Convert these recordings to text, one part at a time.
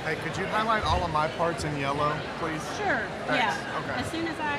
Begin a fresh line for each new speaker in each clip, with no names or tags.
Hey, could you highlight all of my parts in yellow, please?
Sure.
Thanks.
Yeah.
Okay.
As soon as I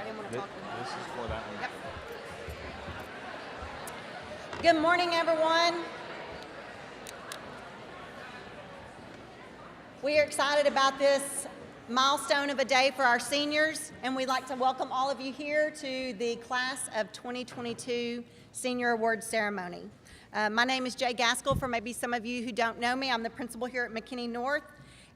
didn't want to talk to him.
This is for that one.
Yep. Good morning, everyone. We are excited about this milestone of a day for our seniors, and we'd like to welcome all of you here to the Class of 2022 Senior Award Ceremony. My name is Jay Gaskell. For maybe some of you who don't know me, I'm the principal here at McKinney North,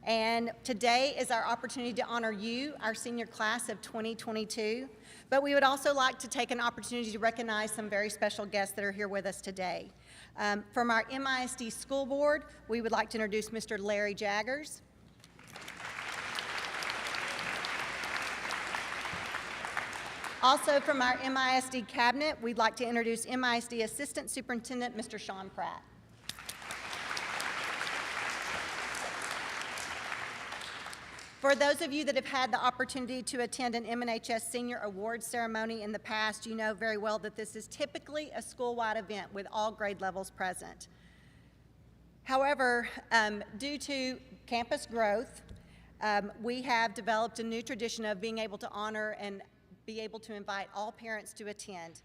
and today is our opportunity to honor you, our senior class of 2022. But we would also like to take an opportunity to recognize some very special guests that are here with us today. From our MISD School Board, we would like to introduce Mr. Larry Jaggers. Also from our MISD Cabinet, we'd like to introduce MISD Assistant Superintendent, Mr. Sean Pratt. For those of you that have had the opportunity to attend an MNHS Senior Awards ceremony in the past, you know very well that this is typically a school-wide event with all grade levels present. However, due to campus growth, we have developed a new tradition of being able to honor and be able to invite all parents to attend,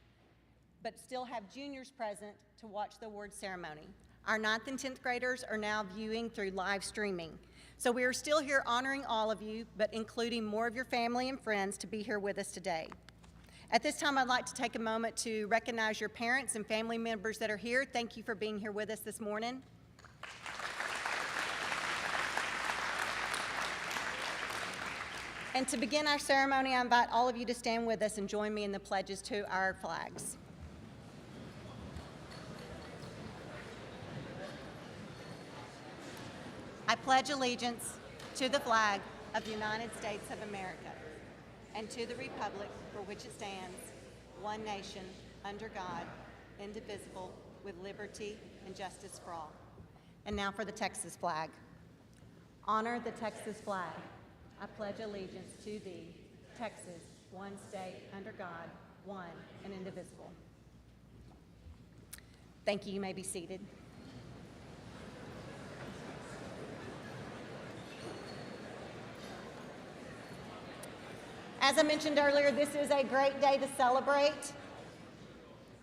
but still have juniors present to watch the award ceremony. Our 9th and 10th graders are now viewing through live streaming. So we are still here honoring all of you, but including more of your family and friends to be here with us today. At this time, I'd like to take a moment to recognize your parents and family members that are here. Thank you for being here with us this morning. And to begin our ceremony, I invite all of you to stand with us and join me in the pledges to our flags. I pledge allegiance to the flag of the United States of America and to the republic for which it stands, one nation, under God, indivisible, with liberty and justice for all. And now for the Texas flag. Honor the Texas flag. I pledge allegiance to thee, Texas, one state, under God, one and indivisible. Thank you. You may be seated. As I mentioned earlier, this is a great day to celebrate,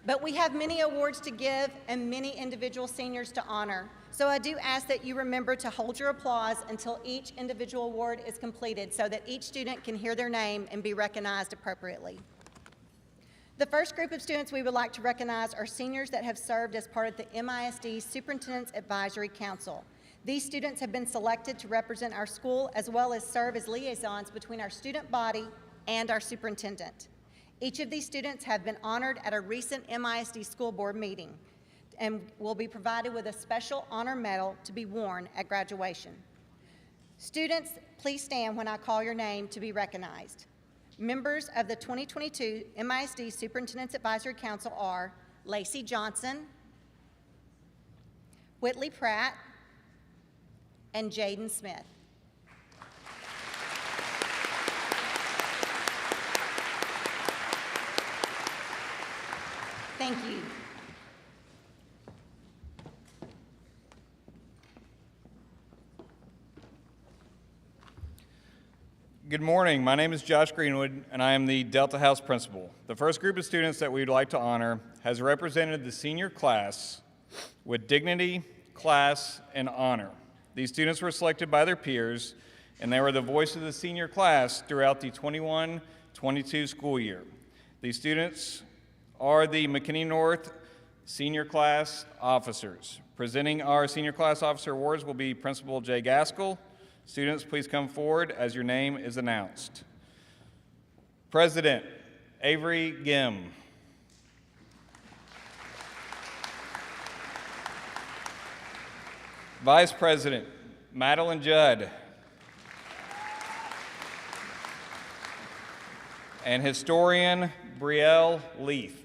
but we have many awards to give and many individual seniors to honor. So I do ask that you remember to hold your applause until each individual award is completed so that each student can hear their name and be recognized appropriately. The first group of students we would like to recognize are seniors that have served as part of the MISD Superintendent's Advisory Council. These students have been selected to represent our school as well as serve as liaisons between our student body and our superintendent. Each of these students have been honored at a recent MISD school board meeting and will be provided with a special honor medal to be worn at graduation. Students, please stand when I call your name to be recognized. Members of the 2022 MISD Superintendent's Advisory Council are Lacey Johnson, Whitley Pratt, and Jaden Smith. Thank you.
Good morning. My name is Josh Greenwood, and I am the Delta House principal. The first group of students that we would like to honor has represented the senior class with dignity, class, and honor. These students were selected by their peers, and they were the voice of the senior class throughout the 21-22 school year. These students are the McKinney North Senior Class Officers. Presenting our Senior Class Officer Awards will be Principal Jay Gaskell. Students, please come forward as your name is announced. President Avery Gim. Vice President Madeline Judd. And Historian Brielle Leith.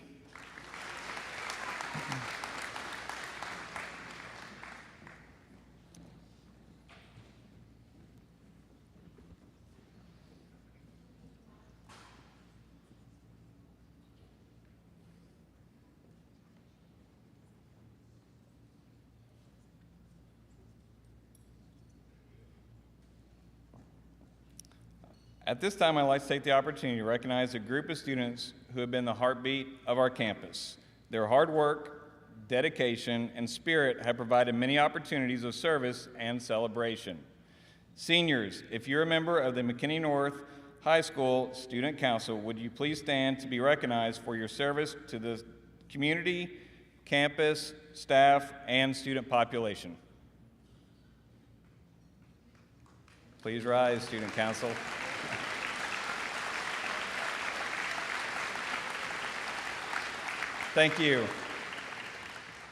At this time, I'd like to take the opportunity to recognize a group of students who have been the heartbeat of our campus. Their hard work, dedication, and spirit have provided many opportunities of service and celebration. Seniors, if you're a member of the McKinney North High School Student Council, would you please stand to be recognized for your service to the community, campus, staff, and student population? Please rise, Student Council. Thank you.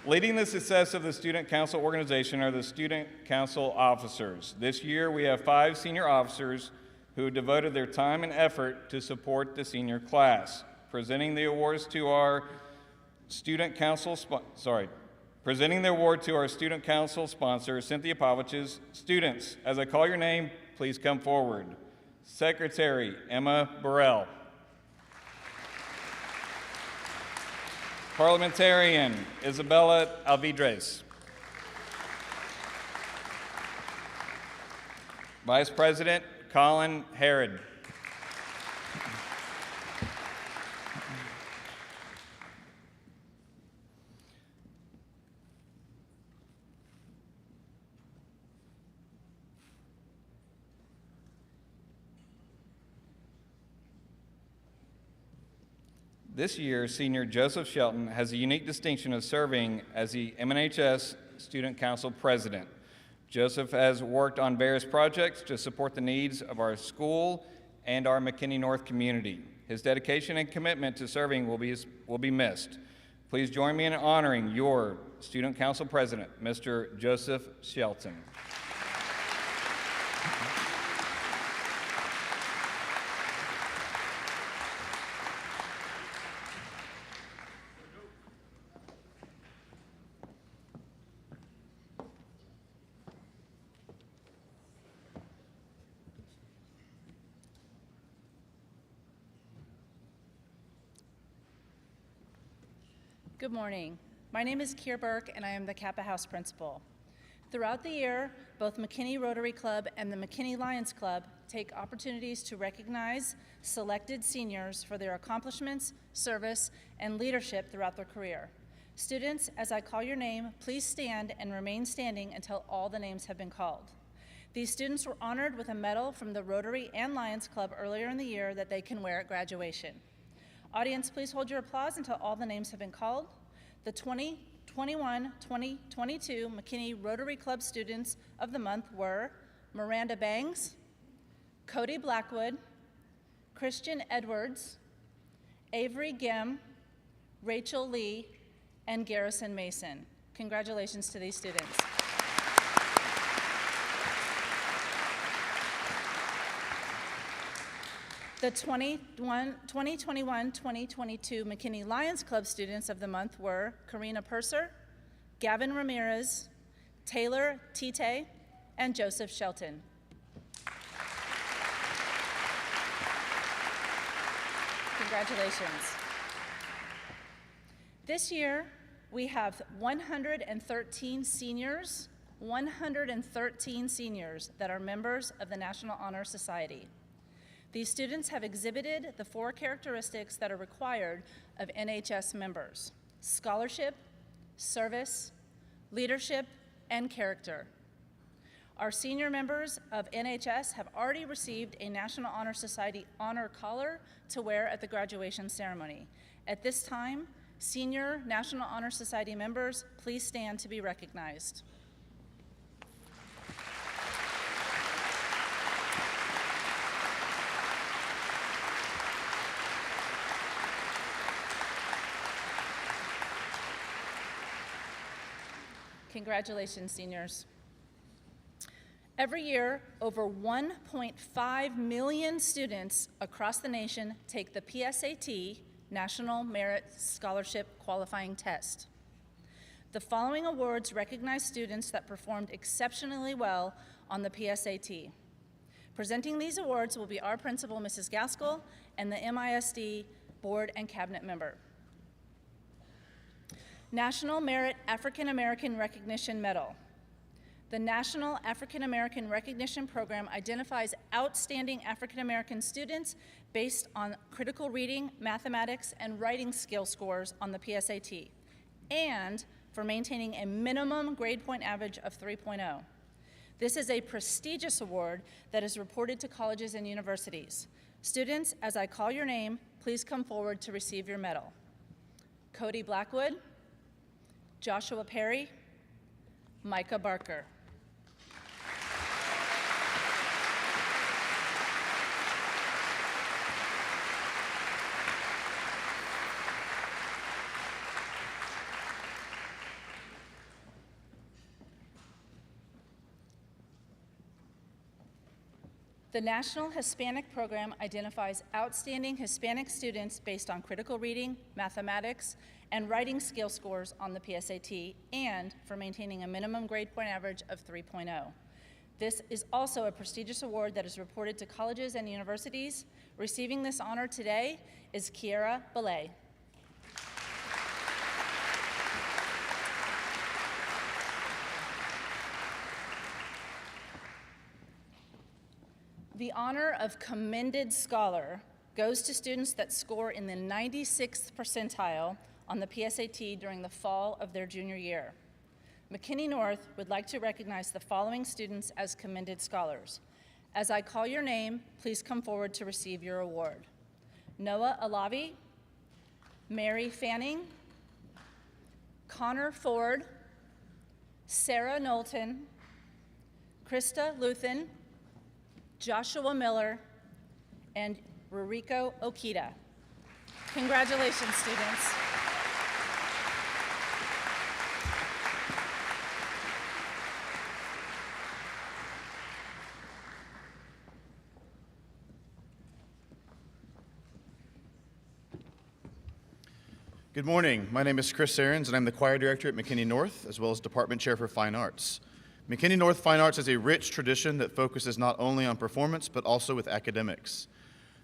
Leading the success of the Student Council organization are the Student Council officers. This year, we have 5 senior officers who devoted their time and effort to support the senior class. Presenting the award to our Student Council sponsor, Cynthia Pavich's students. As I call your name, please come forward. Secretary Emma Burrell. Parliamentarian Isabella Alvidres. Vice President Colin Herod. This year, senior Joseph Shelton has the unique distinction of serving as the MNHS Student Council President. Joseph has worked on various projects to support the needs of our school and our McKinney North community. His dedication and commitment to serving will be missed. Please join me in honoring your Student Council President, Mr. Joseph Shelton.
Good morning. My name is Kier Burke, and I am the Kappa House Principal. Throughout the year, both McKinney Rotary Club and the McKinney Lions Club take opportunities to recognize selected seniors for their accomplishments, service, and leadership throughout their career. Students, as I call your name, please stand and remain standing until all the names have been called. These students were honored with a medal from the Rotary and Lions Club earlier in the year that they can wear at graduation. Audience, please hold your applause until all the names have been called. The 2021-2022 McKinney Rotary Club students of the month were Miranda Bangs, Cody Blackwood, Christian Edwards, Avery Gim, Rachel Lee, and Garrison Mason. Congratulations to these students. The 2021-2022 McKinney Lions Club students of the month were Karina Purser, Gavin Ramirez, Taylor Tite, and Joseph Shelton. Congratulations. This year, we have 113 seniors that are members of the National Honor Society. These students have exhibited the 4 characteristics that are required of NHS members: scholarship, service, leadership, and character. Our senior members of NHS have already received a National Honor Society honor collar to wear at the graduation ceremony. At this time, senior National Honor Society members, please stand to be recognized. Congratulations, seniors. Every year, over 1.5 million students across the nation take the PSAT, National Merit Scholarship Qualifying Test. The following awards recognize students that performed exceptionally well on the PSAT. Presenting these awards will be our principal, Mrs. Gaskell, and the MISD board and cabinet member. National Merit African American Recognition Medal. The National African American Recognition Program identifies outstanding African American students based on critical reading, mathematics, and writing skill scores on the PSAT, and for maintaining a minimum grade point average of 3.0. This is a prestigious award that is reported to colleges and universities. Students, as I call your name, please come forward to receive your medal. Cody Blackwood, Joshua Perry, Micah Barker. The National Hispanic Program identifies outstanding Hispanic students based on critical reading, mathematics, and writing skill scores on the PSAT, and for maintaining a minimum grade point average of 3.0. This is also a prestigious award that is reported to colleges and universities. Receiving this honor today is Kiera Belay. The honor of Commended Scholar goes to students that score in the 96th percentile on the PSAT during the fall of their junior year. McKinney North would like to recognize the following students as Commended Scholars. As I call your name, please come forward to receive your award. Noah Alavi, Mary Fanning, Connor Ford, Sarah Knowlton, Krista Luthen, Joshua Miller, and Ruriko Okita. Congratulations, students.
Good morning. My name is Chris Aarons, and I'm the choir director at McKinney North, as well as department chair for Fine Arts. McKinney North Fine Arts has a rich tradition that focuses not only on performance, but also with academics.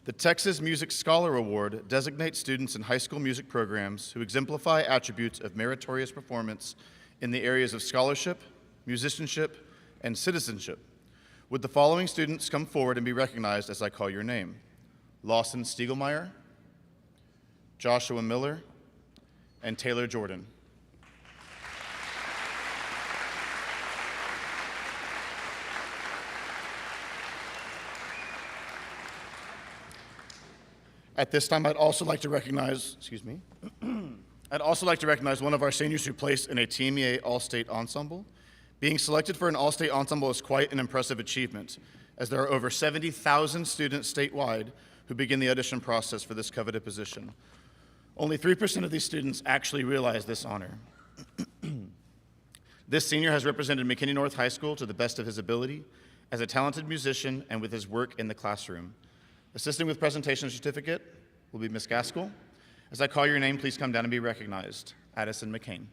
The Texas Music Scholar Award designates students in high school music programs who exemplify attributes of meritorious performance in the areas of scholarship, musicianship, and citizenship. Would the following students come forward and be recognized as I call your name? Lawson Stiegelmeyer, Joshua Miller, and Taylor Jordan. At this time, I'd also like to recognize, I'd also like to recognize one of our seniors who placed in a Team EA All-State Ensemble. Being selected for an All-State Ensemble is quite an impressive achievement, as there are over 70,000 students statewide who begin the audition process for this coveted position. Only 3% of these students actually realize this honor. This senior has represented McKinney North High School to the best of his ability as a talented musician and with his work in the classroom. Assisting with presentation certificate will be Ms. Gaskell. As I call your name, please come down and be recognized. Addison McCain.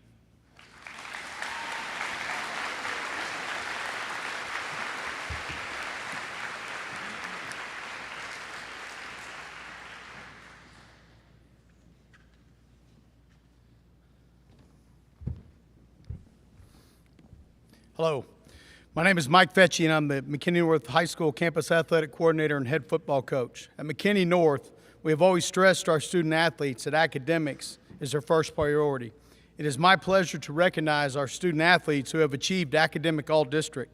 Hello, my name is Mike Fetchy, and I'm the McKinney North High School Campus Athletic Coordinator and Head Football Coach. At McKinney North, we have always stressed to our student athletes that academics is their first priority. It is my pleasure to recognize our student athletes who have achieved academic all-district.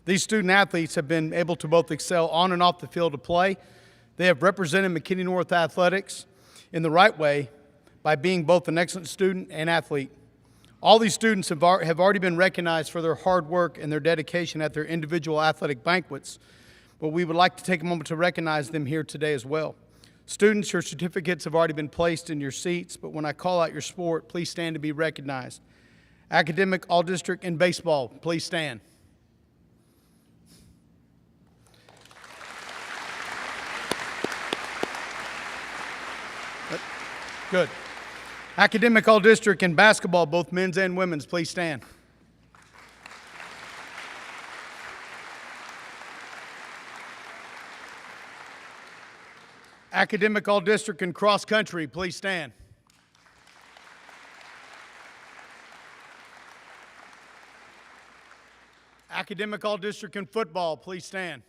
These student athletes have been able to both excel on and off the field of play. They have represented McKinney North athletics in the right way by being both an excellent student and athlete. All these students have already been recognized for their hard work and their dedication at their individual athletic banquets, but we would like to take a moment to recognize them here today as well. Students, your certificates have already been placed in your seats, but when I call out your sport, please stand to be recognized. Academic All-District in baseball, please stand. Good. Academic All-District in basketball, both men's and women's, please stand. Academic All-District in cross country, please stand. Academic All-District in football, please stand.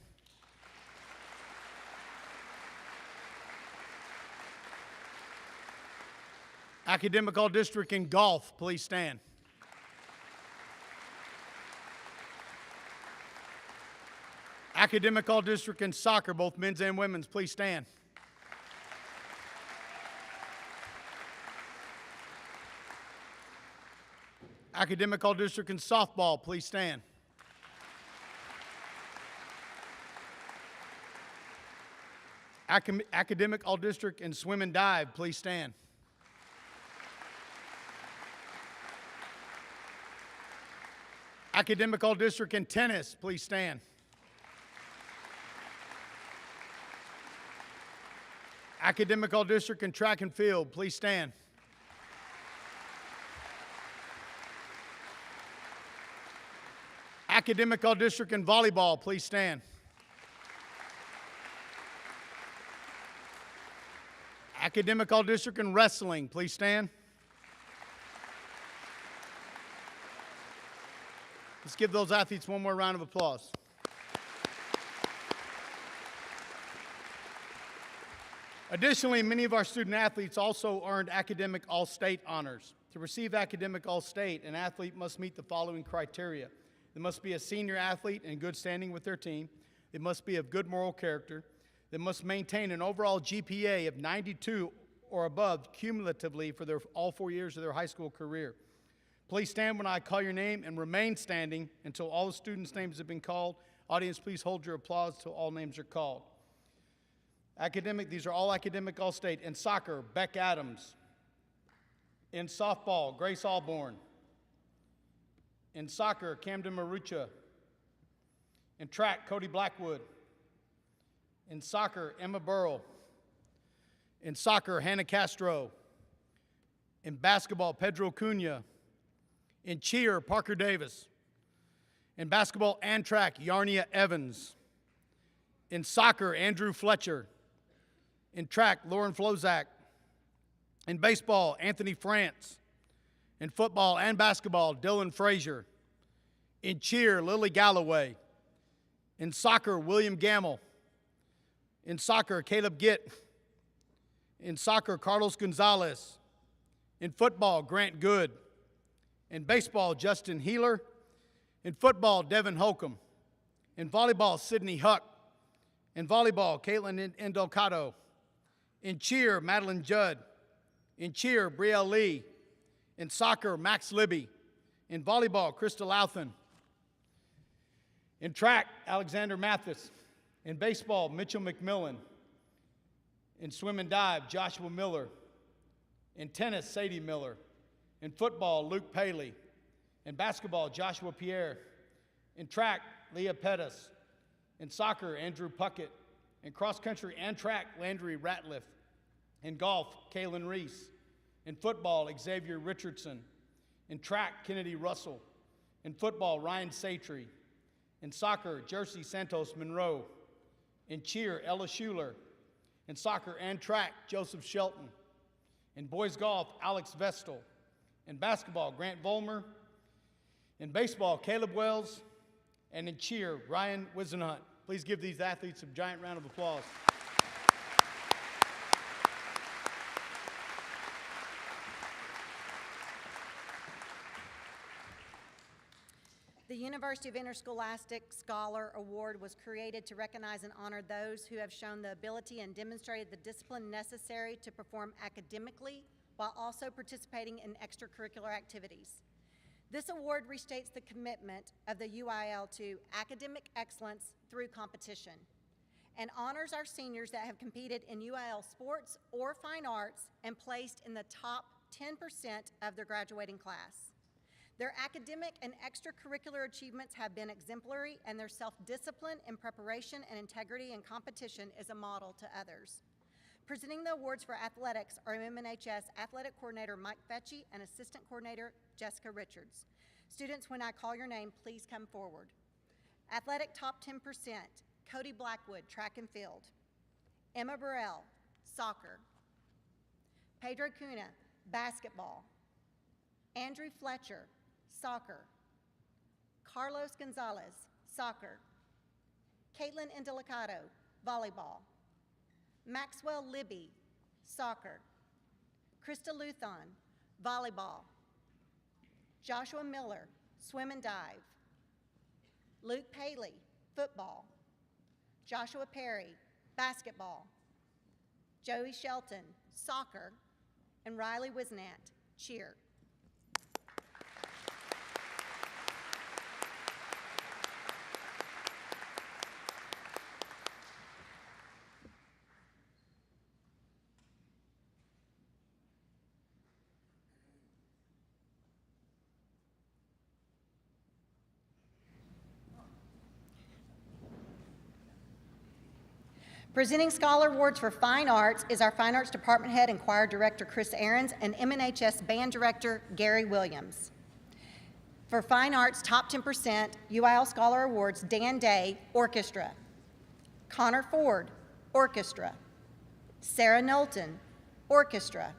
Academic All-District in golf, please stand. Academic All-District in soccer, both men's and women's, please stand. Academic All-District in softball, please stand. Academic All-District in swim and dive, please stand. Academic All-District in tennis, please stand. Academic All-District in track and field, please stand. Academic All-District in volleyball, please stand. Academic All-District in wrestling, please stand. Let's give those athletes one more round of applause. Additionally, many of our student athletes also earned academic all-state honors. To receive academic all-state, an athlete must meet the following criteria. They must be a senior athlete in good standing with their team. They must be of good moral character. They must maintain an overall GPA of 92 or above cumulatively for all 4 years of their high school career. Please stand when I call your name and remain standing until all the students' names have been called. Audience, please hold your applause until all names are called. These are all academic all-state. In soccer, Beck Adams. In softball, Grace Alborn. In soccer, Camden Marucha. In track, Cody Blackwood. In soccer, Emma Burrell. In soccer, Hannah Castro. In basketball, Pedro Cunha. In cheer, Parker Davis. In basketball and track, Yarnia Evans. In soccer, Andrew Fletcher. In track, Lauren Flozak. In baseball, Anthony France. In football and basketball, Dylan Frazier. In cheer, Lily Galloway. In soccer, William Gamble. In soccer, Caleb Gitt. In soccer, Carlos Gonzalez. In football, Grant Good. In baseball, Justin Healer. In football, Devin Holcomb. In volleyball, Sydney Huck. In volleyball, Caitlin Indolcato. In cheer, Madeline Judd. In cheer, Brielle Lee. In soccer, Max Libby. In volleyball, Crystal Louthan. In track, Alexander Mathis. In baseball, Mitchell McMillan. In swim and dive, Joshua Miller. In tennis, Sadie Miller. In football, Luke Paley. In basketball, Joshua Pierre. In track, Leah Pettis. In soccer, Andrew Puckett. In cross country and track, Landry Ratliff. In golf, Kaylin Reese. In football, Xavier Richardson. In track, Kennedy Russell. In football, Ryan Satry. In soccer, Jersey Santos Monroe. In cheer, Ella Schuler. In soccer and track, Joseph Shelton. In boys golf, Alex Vestal. In basketball, Grant Volmer. In baseball, Caleb Wells. And in cheer, Ryan Wisenhunt. Please give these athletes a giant round of applause.
The University of Interscholastic Scholar Award was created to recognize and honor those who have shown the ability and demonstrated the discipline necessary to perform academically while also participating in extracurricular activities. This award restates the commitment of the UIL to academic excellence through competition and honors our seniors that have competed in UIL sports or fine arts and placed in the top 10% of their graduating class. Their academic and extracurricular achievements have been exemplary, and their self-discipline in preparation and integrity in competition is a model to others. Presenting the awards for athletics are MMNHS Athletic Coordinator Mike Fetchy and Assistant Coordinator Jessica Richards. Students, when I call your name, please come forward. Athletic top 10%, Cody Blackwood, track and field. Emma Burrell, soccer. Pedro Cunha, basketball. Andrew Fletcher, soccer. Carlos Gonzalez, soccer. Caitlin Indelicato, volleyball. Maxwell Libby, soccer. Krista Luthon, volleyball. Joshua Miller, swim and dive. Luke Paley, football. Joshua Perry, basketball. Joey Shelton, soccer. And Riley Wisnat, cheer. Presenting Scholar Awards for Fine Arts is our Fine Arts Department Head and Choir Director Chris Ahrens and MNHS Band Director Gary Williams. For Fine Arts Top 10% UIL Scholar Awards, Dan Day, Orchestra. Connor Ford, Orchestra. Sarah Knowlton, Orchestra.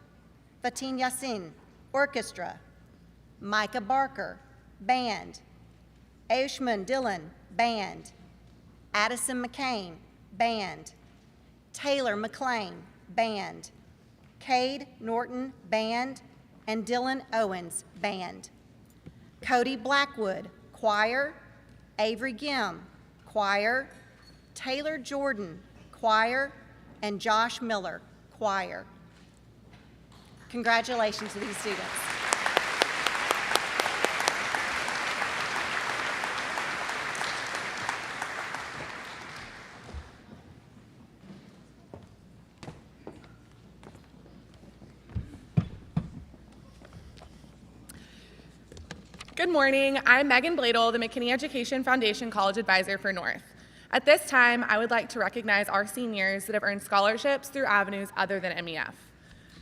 Fatin Yassin, Orchestra. Micah Barker, Band. Ayushman Dillon, Band. Addison McCain, Band. Taylor McLean, band. Cade Norton, band. And Dylan Owens, band. Cody Blackwood, choir. Avery Gim, choir. Taylor Jordan, choir. And Josh Miller, choir. Congratulations to these students.
Good morning. I'm Megan Bladel, the McKinney Education Foundation College Advisor for North. At this time, I would like to recognize our seniors that have earned scholarships through avenues other than MEF.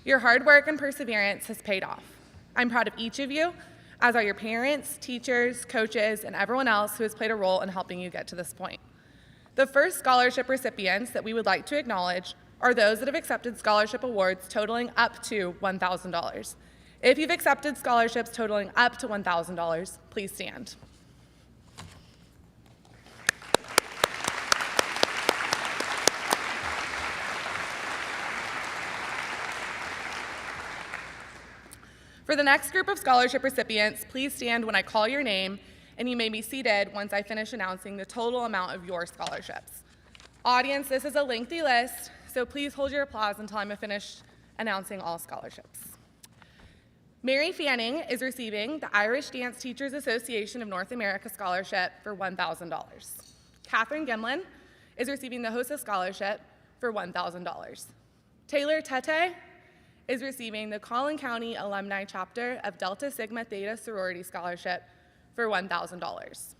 Your hard work and perseverance has paid off. I'm proud of each of you, as are your parents, teachers, coaches, and everyone else who has played a role in helping you get to this point. The first scholarship recipients that we would like to acknowledge are those that have accepted scholarship awards totaling up to $1,000. If you've accepted scholarships totaling up to $1,000, please stand. For the next group of scholarship recipients, please stand when I call your name, and you may be seated once I finish announcing the total amount of your scholarships. Audience, this is a lengthy list, so please hold your applause until I'm finished announcing all scholarships. Mary Fanning is receiving the Irish Dance Teachers Association of North America Scholarship for $1,000. Catherine Gimlin is receiving the HOSA Scholarship for $1,000. Taylor Tete is receiving the Collin County Alumni Chapter of Delta Sigma Theta Sorority Scholarship for $1,000.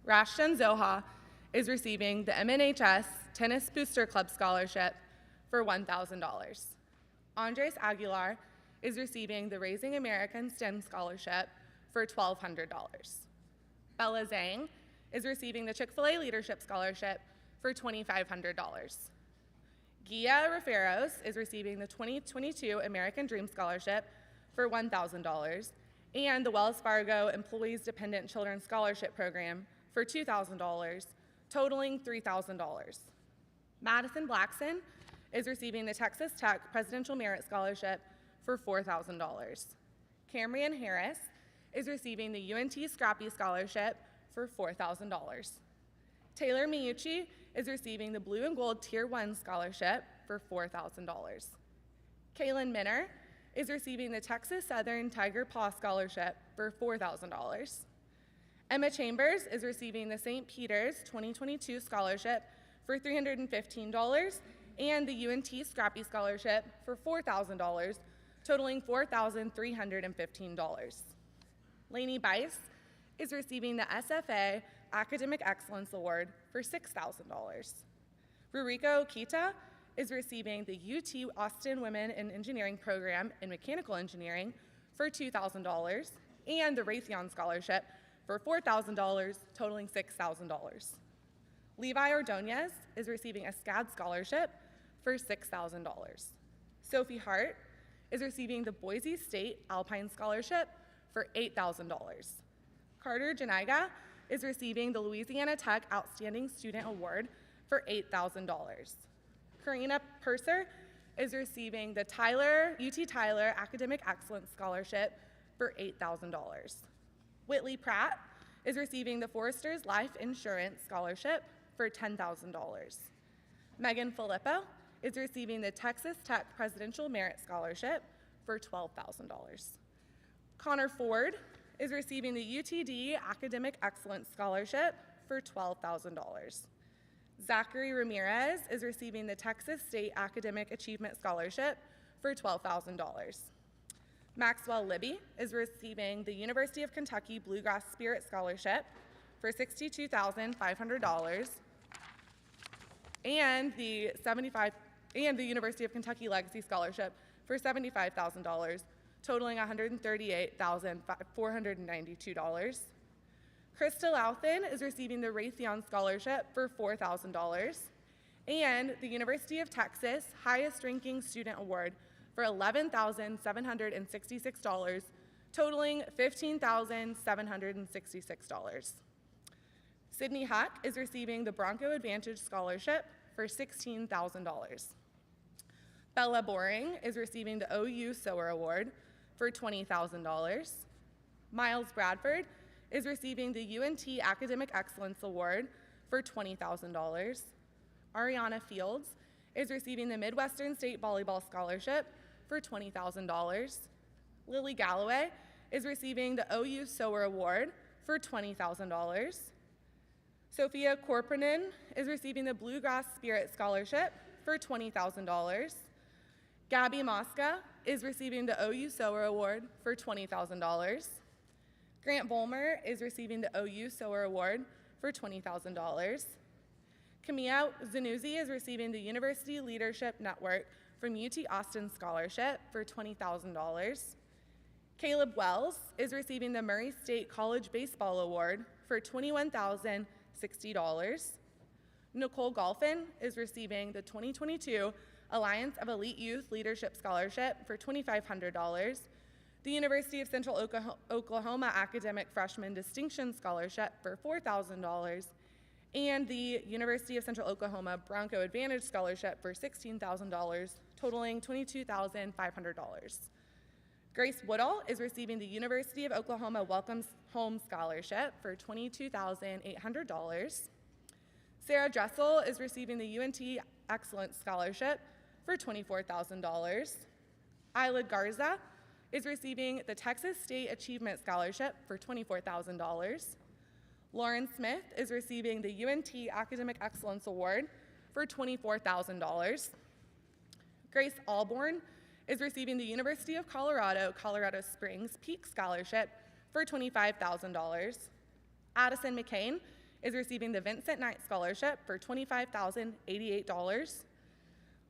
Rashton Zoha is receiving the MNHS Tennis Booster Club Scholarship for $1,000. Andres Aguilar is receiving the Raising American STEM Scholarship for $1,200. Bella Zhang is receiving the Chick-fil-A Leadership Scholarship for $2,500. Gia Raferos is receiving the 2022 American Dream Scholarship for $1,000 and the Wells Fargo Employees Dependent Children Scholarship Program for $2,000, totaling $3,000. Madison Blackson is receiving the Texas Tech Presidential Merit Scholarship for $4,000. Camryn Harris is receiving the UNT Scrappy Scholarship for $4,000. Taylor Miyuchi is receiving the Blue and Gold Tier 1 Scholarship for $4,000. Kaylin Minner is receiving the Texas Southern Tiger Paw Scholarship for $4,000. Emma Chambers is receiving the St. Peter's 2022 Scholarship for $315 and the UNT Scrappy Scholarship for $4,000, totaling $4,315. Lainey Bice is receiving the SFA Academic Excellence Award for $6,000. Ruriko Kita is receiving the UT Austin Women in Engineering Program in Mechanical Engineering for $2,000 and the Raytheon Scholarship for $4,000, totaling $6,000. Levi Ordonez is receiving a SCAD Scholarship for $6,000. Sophie Hart is receiving the Boise State Alpine Scholarship for $8,000. Carter Janiga is receiving the Louisiana Tech Outstanding Student Award for $8,000. Karina Purser is receiving the UT Tyler Academic Excellence Scholarship for $8,000. Whitley Pratt is receiving the Foresters Life Insurance Scholarship for $10,000. Megan Filippo is receiving the Texas Tech Presidential Merit Scholarship for $12,000. Connor Ford is receiving the UTD Academic Excellence Scholarship for $12,000. Zachary Ramirez is receiving the Texas State Academic Achievement Scholarship for $12,000. Maxwell Libby is receiving the University of Kentucky Bluegrass Spirit Scholarship for $62,500 and the University of Kentucky Legacy Scholarship for $75,000, totaling $138,492. Krista Louthan is receiving the Raytheon Scholarship for $4,000 and the University of Texas Highest Ranking Student Award for $11,766, totaling $15,766. Sydney Huck is receiving the Bronco Advantage Scholarship for $16,000. Bella Boring is receiving the OU Sower Award for $20,000. Miles Bradford is receiving the UNT Academic Excellence Award for $20,000. Ariana Fields is receiving the Midwestern State Volleyball Scholarship for $20,000. Lily Galloway is receiving the OU Sower Award for $20,000. Sophia Korpanen is receiving the Bluegrass Spirit Scholarship for $20,000. Gabby Mosca is receiving the OU Sower Award for $20,000. Grant Volmer is receiving the OU Sower Award for $20,000. Camille Zanuzzi is receiving the University Leadership Network from UT Austin Scholarship for $20,000. Caleb Wells is receiving the Murray State College Baseball Award for $21,060. Nicole Golphin is receiving the 2022 Alliance of Elite Youth Leadership Scholarship for $2,500. The University of Central Oklahoma Academic Freshman Distinction Scholarship for $4,000, and the University of Central Oklahoma Bronco Advantage Scholarship for $16,000, totaling $22,500. Grace Woodall is receiving the University of Oklahoma Welcome Home Scholarship for $22,800. Sarah Dressel is receiving the UNT Excellence Scholarship for $24,000. Isla Garza is receiving the Texas State Achievement Scholarship for $24,000. Lauren Smith is receiving the UNT Academic Excellence Award for $24,000. Grace Alborn is receiving the University of Colorado, Colorado Springs Peak Scholarship for $25,000. Addison McCain is receiving the Vincent Knight Scholarship for $25,088.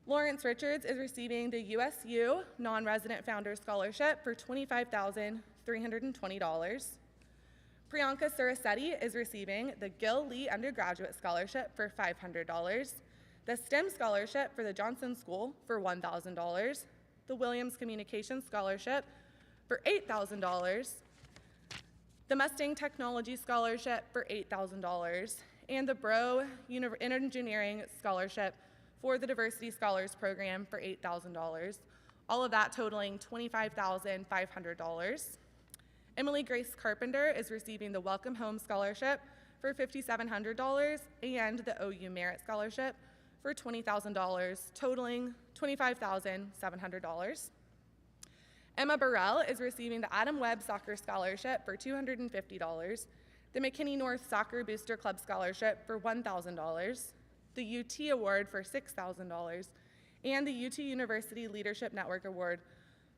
Lawrence Richards is receiving the USU Non-Resident Founder Scholarship for $25,320. Priyanka Surasetti is receiving the Gil Lee Undergraduate Scholarship for $500, the STEM Scholarship for the Johnson School for $1,000, the Williams Communications Scholarship for $8,000, the Mustang Technology Scholarship for $8,000, and the Bro Engineering Scholarship for the Diversity Scholars Program for $8,000, all of that totaling $25,500. Emily Grace Carpenter is receiving the Welcome Home Scholarship for $5,700 and the OU Merit Scholarship for $20,000, totaling $25,700. Emma Burrell is receiving the Adam Webb Soccer Scholarship for $250, the McKinney North Soccer Booster Club Scholarship for $1,000, the UT Award for $6,000, and the UT University Leadership Network Award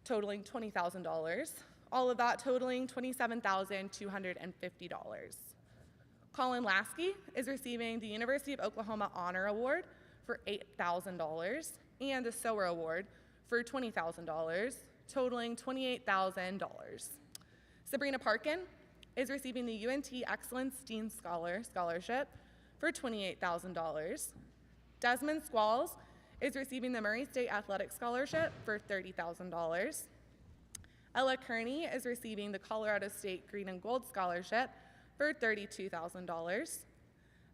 totaling $20,000, all of that totaling $27,250. Colin Lasky is receiving the University of Oklahoma Honor Award for $8,000 and the Sower Award for $20,000, totaling $28,000. Sabrina Parkin is receiving the UNT Excellence Dean Scholarship for $28,000. Desmond Squalls is receiving the Murray State Athletic Scholarship for $30,000. Ella Kearney is receiving the Colorado State Green and Gold Scholarship for $32,000.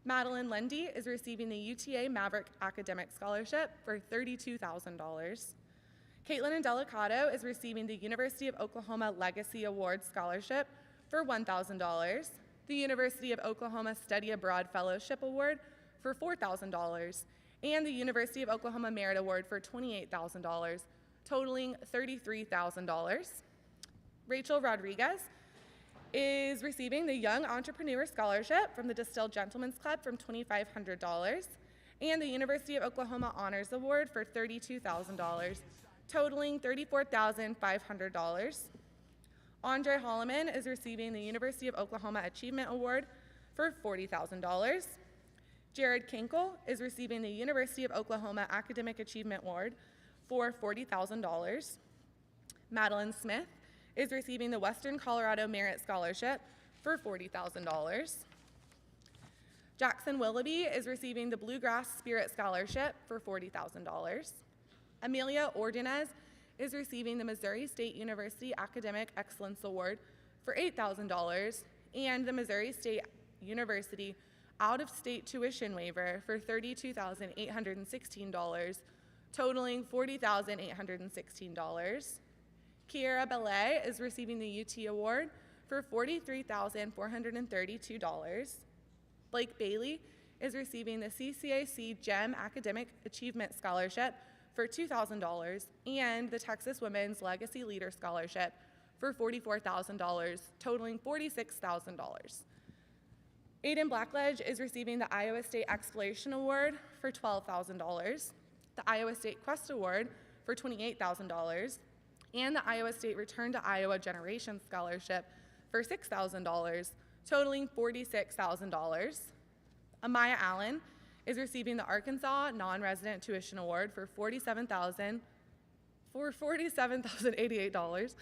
Madeline Lundy is receiving the UTA Maverick Academic Scholarship for $32,000. Caitlin Indelicato is receiving the University of Oklahoma Legacy Award Scholarship for $1,000, the University of Oklahoma Study Abroad Fellowship Award for $4,000, and the University of Oklahoma Merit Award for $28,000, totaling $33,000. Rachel Rodriguez is receiving the Young Entrepreneur Scholarship from the Distilled Gentlemen's Club from $2,500, and the University of Oklahoma Honors Award for $32,000, totaling $34,500. Andre Holloman is receiving the University of Oklahoma Achievement Award for $40,000. Jared Kinkle is receiving the University of Oklahoma Academic Achievement Award for $40,000. Madeline Smith is receiving the Western Colorado Merit Scholarship for $40,000. Jackson Willoughby is receiving the Bluegrass Spirit Scholarship for $40,000. Amelia Ordonez is receiving the Missouri State University Academic Excellence Award for $8,000 and the Missouri State University Out-of-State Tuition Waiver for $32,816, totaling $40,816. Kiera Belay is receiving the UT Award for $43,432. Blake Bailey is receiving the CCAC GEM Academic Achievement Scholarship for $2,000 and the Texas Women's Legacy Leader Scholarship for $44,000, totaling $46,000. Aiden Blackledge is receiving the Iowa State Exploration Award for $12,000, the Iowa State Quest Award for $28,000, and the Iowa State Return to Iowa Generation Scholarship for $6,000, totaling $46,000. Amaya Allen is receiving the Arkansas Non-Resident Tuition Award for $47,088.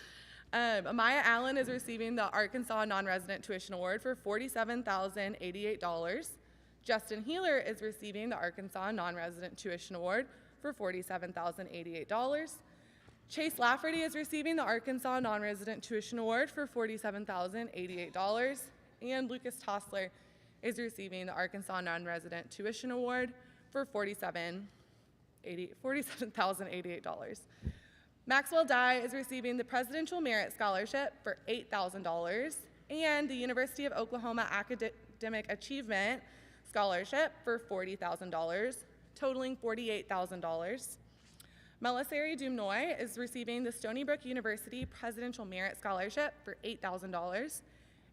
Amaya Allen is receiving the Arkansas Non-Resident Tuition Award for $47,088. Justin Healer is receiving the Arkansas Non-Resident Tuition Award for $47,088. Chase Lafferty is receiving the Arkansas Non-Resident Tuition Award for $47,088. And Lucas Tossler is receiving the Arkansas Non-Resident Tuition Award for $47,088. Maxwell Dye is receiving the Presidential Merit Scholarship for $8,000 and the University of Oklahoma Academic Achievement Scholarship for $40,000, totaling $48,000. Melisary Dumnoy is receiving the Stony Brook University Presidential Merit Scholarship for $8,000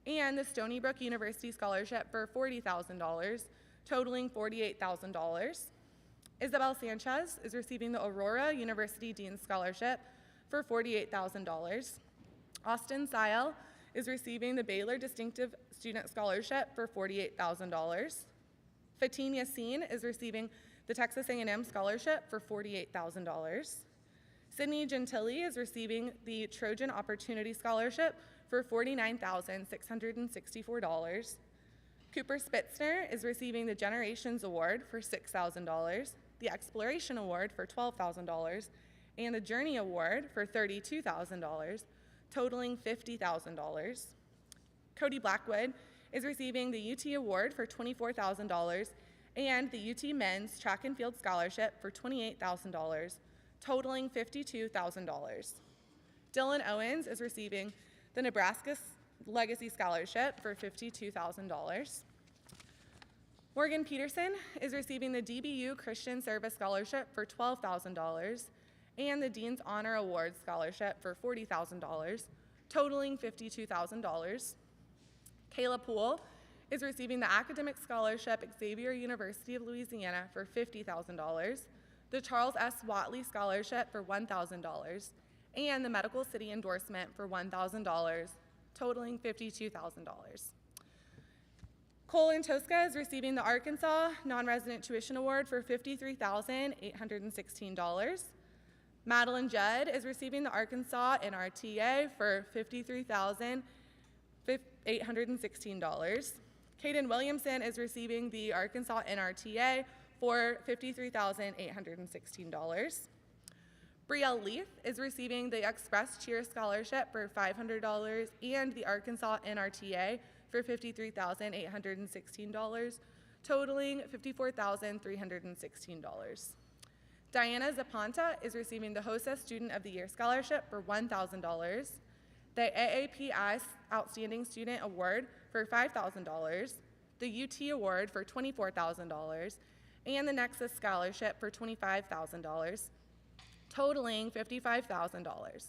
and the Stony Brook University Scholarship for $40,000, totaling $48,000. Isabel Sanchez is receiving the Aurora University Dean Scholarship for $48,000. Austin Sile is receiving the Baylor Distinctive Student Scholarship for $48,000. Fatin Yassin is receiving the Texas A&M Scholarship for $48,000. Sydney Gentili is receiving the Trojan Opportunity Scholarship for $49,664. Cooper Spitzner is receiving the Generations Award for $6,000, the Exploration Award for $12,000, and the Journey Award for $32,000, totaling $50,000. Cody Blackwood is receiving the UT Award for $24,000 and the UT Men's Track and Field Scholarship for $28,000, totaling $52,000. Dylan Owens is receiving the Nebraska Legacy Scholarship for $52,000. Morgan Peterson is receiving the DBU Christian Service Scholarship for $12,000 and the Dean's Honor Award Scholarship for $40,000, totaling $52,000. Kayla Poole is receiving the Academic Scholarship Xavier University of Louisiana for $50,000, the Charles S. Watley Scholarship for $1,000, and the Medical City Endorsement for $1,000, totaling $52,000. Colin Tosca is receiving the Arkansas Non-Resident Tuition Award for $53,816. Madeline Judd is receiving the Arkansas NRTA for $53,816. Caden Williamson is receiving the Arkansas NRTA for $53,816. Brielle Leaf is receiving the Express Cheer Scholarship for $500 and the Arkansas NRTA for $53,816, totaling $54,316. Diana Zapanta is receiving the HOSA Student of the Year Scholarship for $1,000, the AAPI Outstanding Student Award for $5,000, the UT Award for $24,000, and the Nexus Scholarship for $25,000, totaling $55,000.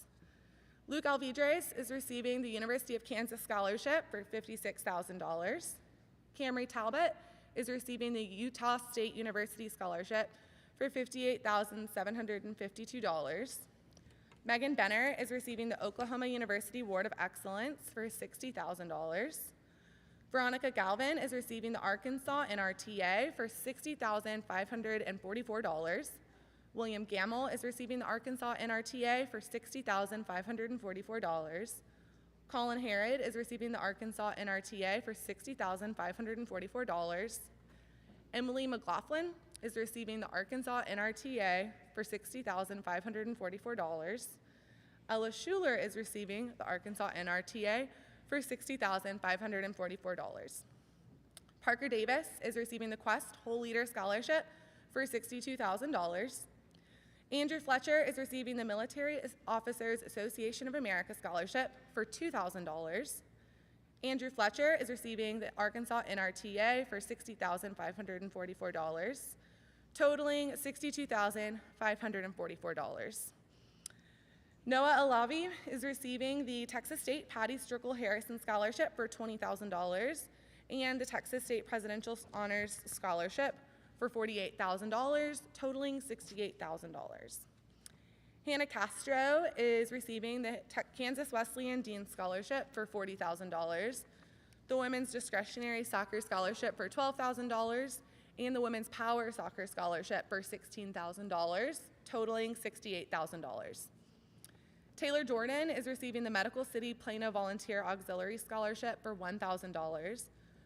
Luke Alvidres is receiving the University of Kansas Scholarship for $56,000. Camry Talbot is receiving the Utah State University Scholarship for $58,752. Megan Benner is receiving the Oklahoma University Award of Excellence for $60,000. Veronica Galvin is receiving the Arkansas NRTA for $60,544. William Gamble is receiving the Arkansas NRTA for $60,544. Colin Harrod is receiving the Arkansas NRTA for $60,544. Emily McLaughlin is receiving the Arkansas NRTA for $60,544. Ella Schuler is receiving the Arkansas NRTA for $60,544. Parker Davis is receiving the Quest Whole Leader Scholarship for $62,000. Andrew Fletcher is receiving the Military Officers Association of America Scholarship for $2,000. Andrew Fletcher is receiving the Arkansas NRTA for $60,544, totaling $62,544. Noah Alavi is receiving the Texas State Patty Strickle Harrison Scholarship for $20,000 and the Texas State Presidential Honors Scholarship for $48,000, totaling $68,000. Hannah Castro is receiving the Kansas Wesleyan Dean Scholarship for $40,000, the Women's Discretionary Soccer Scholarship for $12,000, and the Women's Power Soccer Scholarship for $16,000, totaling $68,000. Taylor Jordan is receiving the Medical City Plano Volunteer Auxiliary Scholarship for $1,000,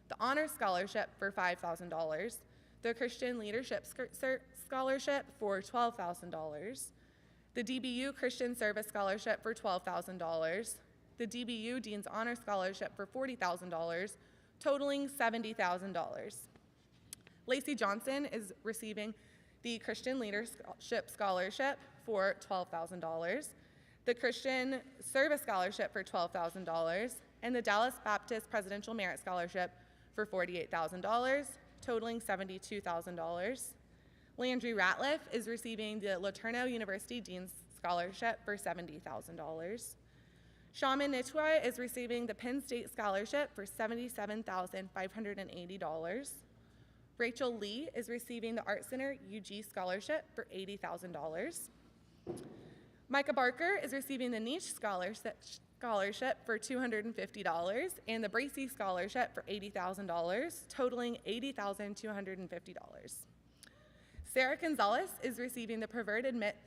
the Honor Scholarship for $5,000, the Christian Leadership Scholarship for $12,000, the DBU Christian Service Scholarship for $12,000, the DBU Dean's Honor Scholarship for $40,000, totaling $70,000. Lacey Johnson is receiving the Christian Leadership Scholarship for $12,000, the Christian Service Scholarship for $12,000, and the Dallas Baptist Presidential Merit Scholarship for $48,000, totaling $72,000. Landry Ratliff is receiving the LeTourneau University Dean's Scholarship for $70,000. Shaman Nitwa is receiving the Penn State Scholarship for $77,580. Rachel Lee is receiving the Art Center UG Scholarship for $80,000. Micah Barker is receiving the Niche Scholarship for $250 and the Bracey Scholarship for $80,000, totaling $80,250. Sarah Gonzalez is receiving the Preferred Admit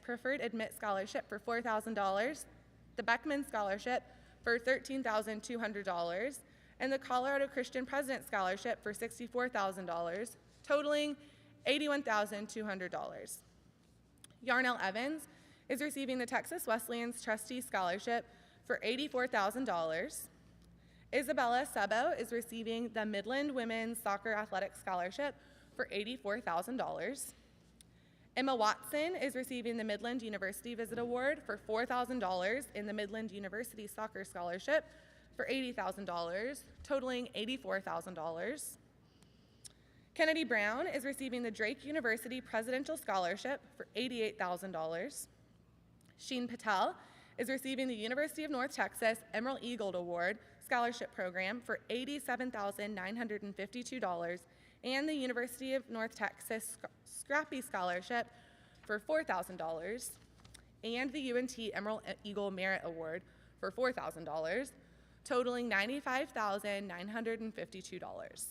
Scholarship for $4,000, the Beckman Scholarship for $13,200, and the Colorado Christian President Scholarship for $64,000, totaling $81,200. Yarnell Evans is receiving the Texas Wesleyan's Trustee Scholarship for $84,000. Isabella Sebo is receiving the Midland Women's Soccer Athletic Scholarship for $84,000. Emma Watson is receiving the Midland University Visit Award for $4,000 and the Midland University Soccer Scholarship for $80,000, totaling $84,000. Kennedy Brown is receiving the Drake University Presidential Scholarship for $88,000. Sheen Patel is receiving the University of North Texas Emerald Eagle Award Scholarship Program for $87,952 and the University of North Texas Scrappy Scholarship for $4,000 and the UNT Emerald Eagle Merit Award for $4,000, totaling $95,952.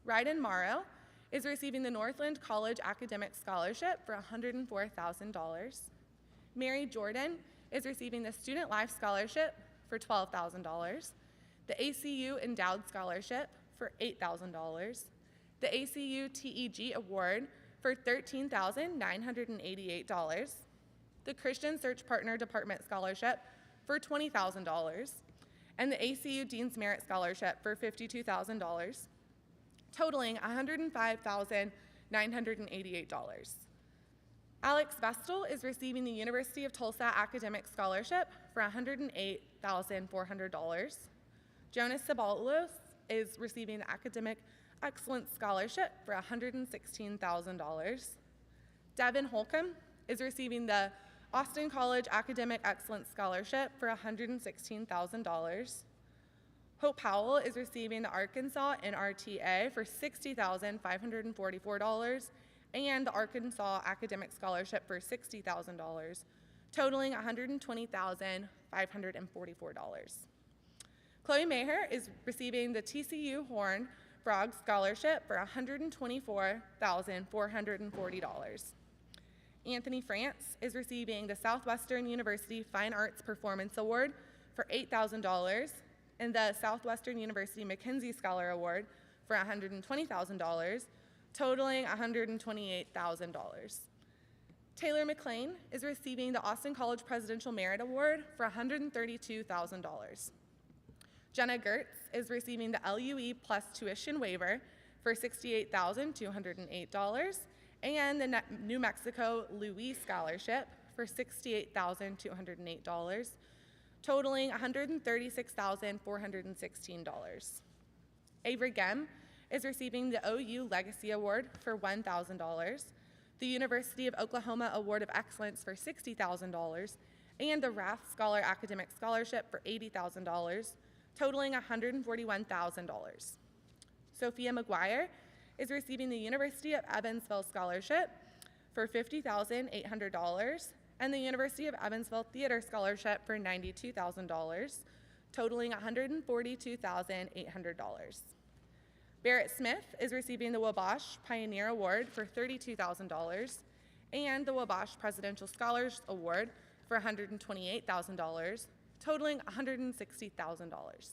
Ryden Morrow is receiving the Northland College Academic Scholarship for $104,000. Mary Jordan is receiving the Student Life Scholarship for $12,000, the ACU Endowed Scholarship for $8,000, the ACU TEG Award for $13,988, the Christian Search Partner Department Scholarship for $20,000, and the ACU Dean's Merit Scholarship for $52,000, totaling $105,988. Alex Vestal is receiving the University of Tulsa Academic Scholarship for $108,400. Jonas Sabalos is receiving the Academic Excellence Scholarship for $116,000. Devin Holcomb is receiving the Austin College Academic Excellence Scholarship for $116,000. Hope Powell is receiving the Arkansas NRTA for $60,544 and the Arkansas Academic Scholarship for $60,000, totaling $120,544. Chloe Maher is receiving the TCU Horn Frog Scholarship for $124,440. Anthony France is receiving the Southwestern University Fine Arts Performance Award for $8,000 and the Southwestern University Mackenzie Scholar Award for $120,000, totaling $128,000. Taylor McLean is receiving the Austin College Presidential Merit Award for $132,000. Jenna Gertz is receiving the LUE Plus Tuition Waiver for $68,208 and the New Mexico Louis Scholarship for $68,208, totaling $136,416. Avery Gem is receiving the OU Legacy Award for $1,000, the University of Oklahoma Award of Excellence for $60,000, and the Rath Scholar Academic Scholarship for $80,000, totaling $141,000. Sophia McGuire is receiving the University of Evansville Scholarship for $50,800 and the University of Evansville Theater Scholarship for $92,000, totaling $142,800. Barrett Smith is receiving the Wabash Pioneer Award for $32,000 and the Wabash Presidential Scholars Award for $128,000, totaling $160,000.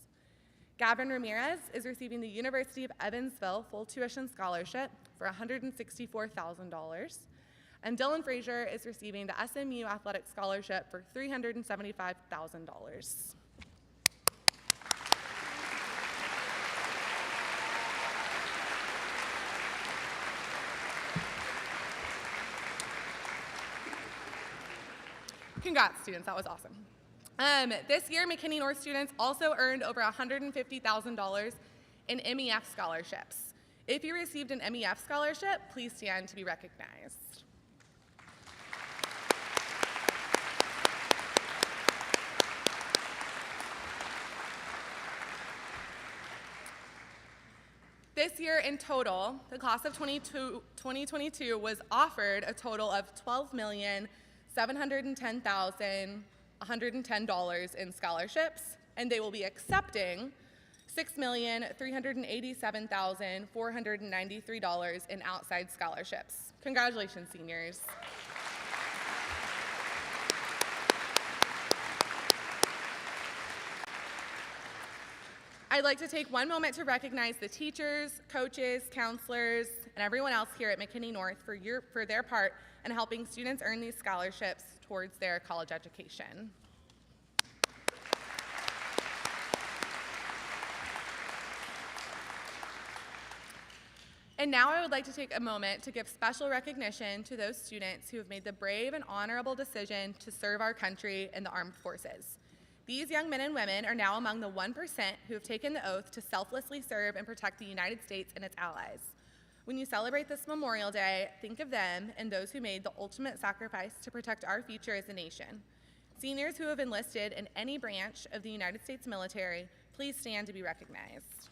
Gavin Ramirez is receiving the University of Evansville Full Tuition Scholarship for $164,000. And Dylan Frazier is receiving the SMU Athletic Scholarship for $375,000. Congrats, students, that was awesome. This year, McKinney North students also earned over $150,000 in MEF scholarships. If you received an MEF scholarship, please stand to be recognized. This year in total, the class of 2022 was offered a total of $12,710,110 in scholarships, and they will be accepting $6,387,493 in outside scholarships. Congratulations, seniors. I'd like to take one moment to recognize the teachers, coaches, counselors, and everyone else here at McKinney North for their part in helping students earn these scholarships towards their college education. And now I would like to take a moment to give special recognition to those students who have made the brave and honorable decision to serve our country in the armed forces. These young men and women are now among the 1% who have taken the oath to selflessly serve and protect the United States and its allies. When you celebrate this Memorial Day, think of them and those who made the ultimate sacrifice to protect our future as a nation. Seniors who have enlisted in any branch of the United States military, please stand to be recognized.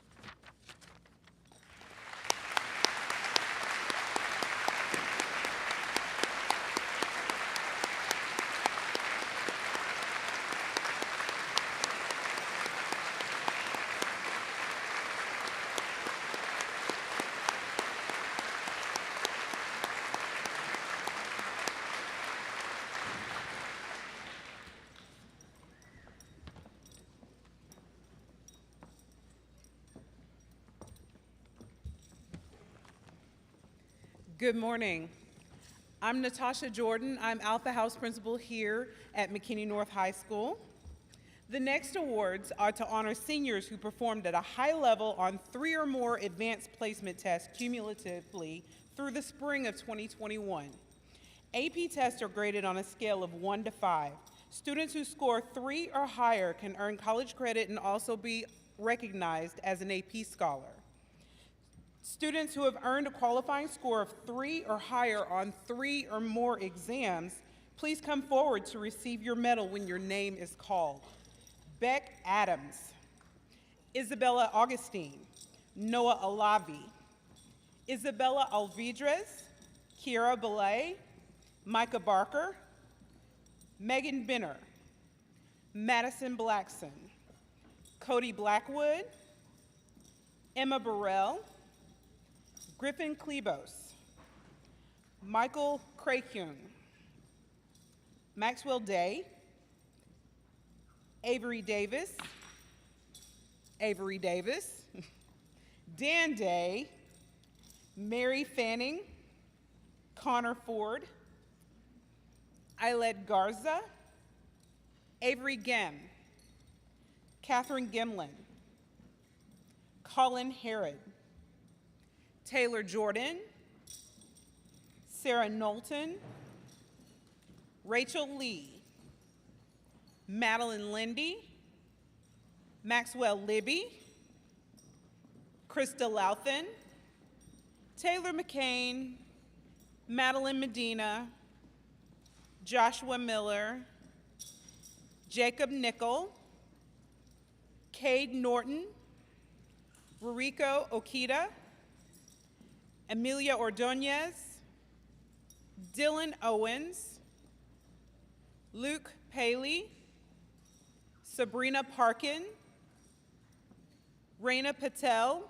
Good morning. I'm Natasha Jordan. I'm Alpha House Principal here at McKinney North High School. The next awards are to honor seniors who performed at a high level on 3 or more advanced placement tests cumulatively through the spring of 2021. AP tests are graded on a scale of 1 to 5. Students who score 3 or higher can earn college credit and also be recognized as an AP scholar. Students who have earned a qualifying score of 3 or higher on 3 or more exams, please come forward to receive your medal when your name is called. Beck Adams, Isabella Augustine, Noah Alavi, Isabella Alvidrez, Kiara Belay, Micah Barker, Megan Benner, Madison Blackson, Cody Blackwood, Emma Burrell, Griffin Klebos, Michael Krakyun, Maxwell Day, Avery Davis, Dan Day, Mary Fanning, Connor Ford, Ailed Garza, Avery Gem, Catherine Gimlin, Colin Herod, Taylor Jordan, Sarah Knowlton, Rachel Lee, Madeline Lindy, Maxwell Libby, Krista Louthan, Taylor McCain, Madeline Medina, Joshua Miller, Jacob Nickel, Cade Norton, Ruriko Okita, Amelia Ordonez, Dylan Owens, Luke Paley, Sabrina Parkin, Raina Patel,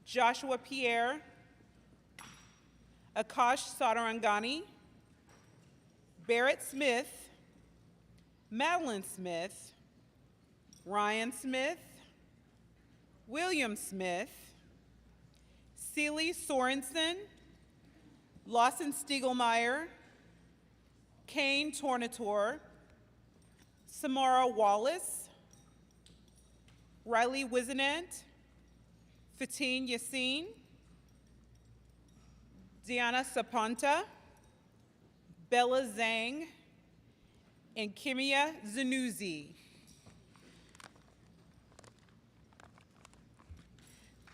Joshua Pierre, Akash Sadarangani, Barrett Smith, Madeline Smith, Ryan Smith, William Smith, Celie Sorensen, Lawson Stiegelmeyer, Kane Tornator, Samara Wallace, Riley Wizenant, Fatine Yassine, Diana Sapanta, Bella Zhang, and Kimia Zanuzzi.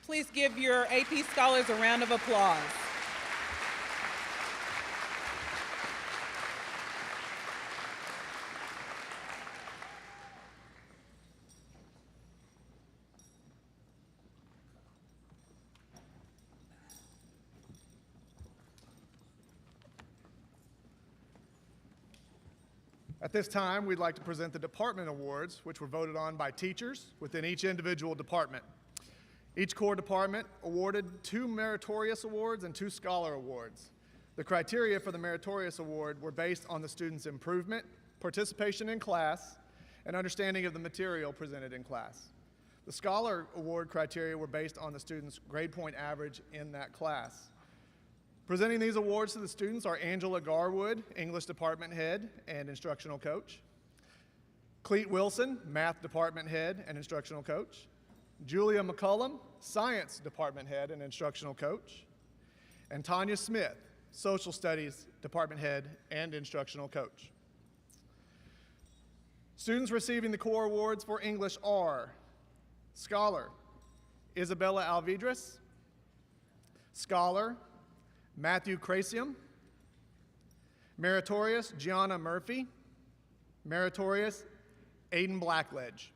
Please give your AP scholars a round of applause.
At this time, we'd like to present the department awards, which were voted on by teachers within each individual department. Each core department awarded 2 meritorious awards and 2 scholar awards. The criteria for the meritorious award were based on the student's improvement, participation in class, and understanding of the material presented in class. The scholar award criteria were based on the student's grade point average in that class. Presenting these awards to the students are Angela Garwood, English Department Head and Instructional Coach, Cleet Wilson, Math Department Head and Instructional Coach, Julia McCullum, Science Department Head and Instructional Coach, and Tanya Smith, Social Studies Department Head and Instructional Coach. Students receiving the core awards for English are Scholar, Isabella Alvidrez, Scholar, Matthew Crasium, Meritorious, Gianna Murphy, Meritorious, Aiden Blackledge.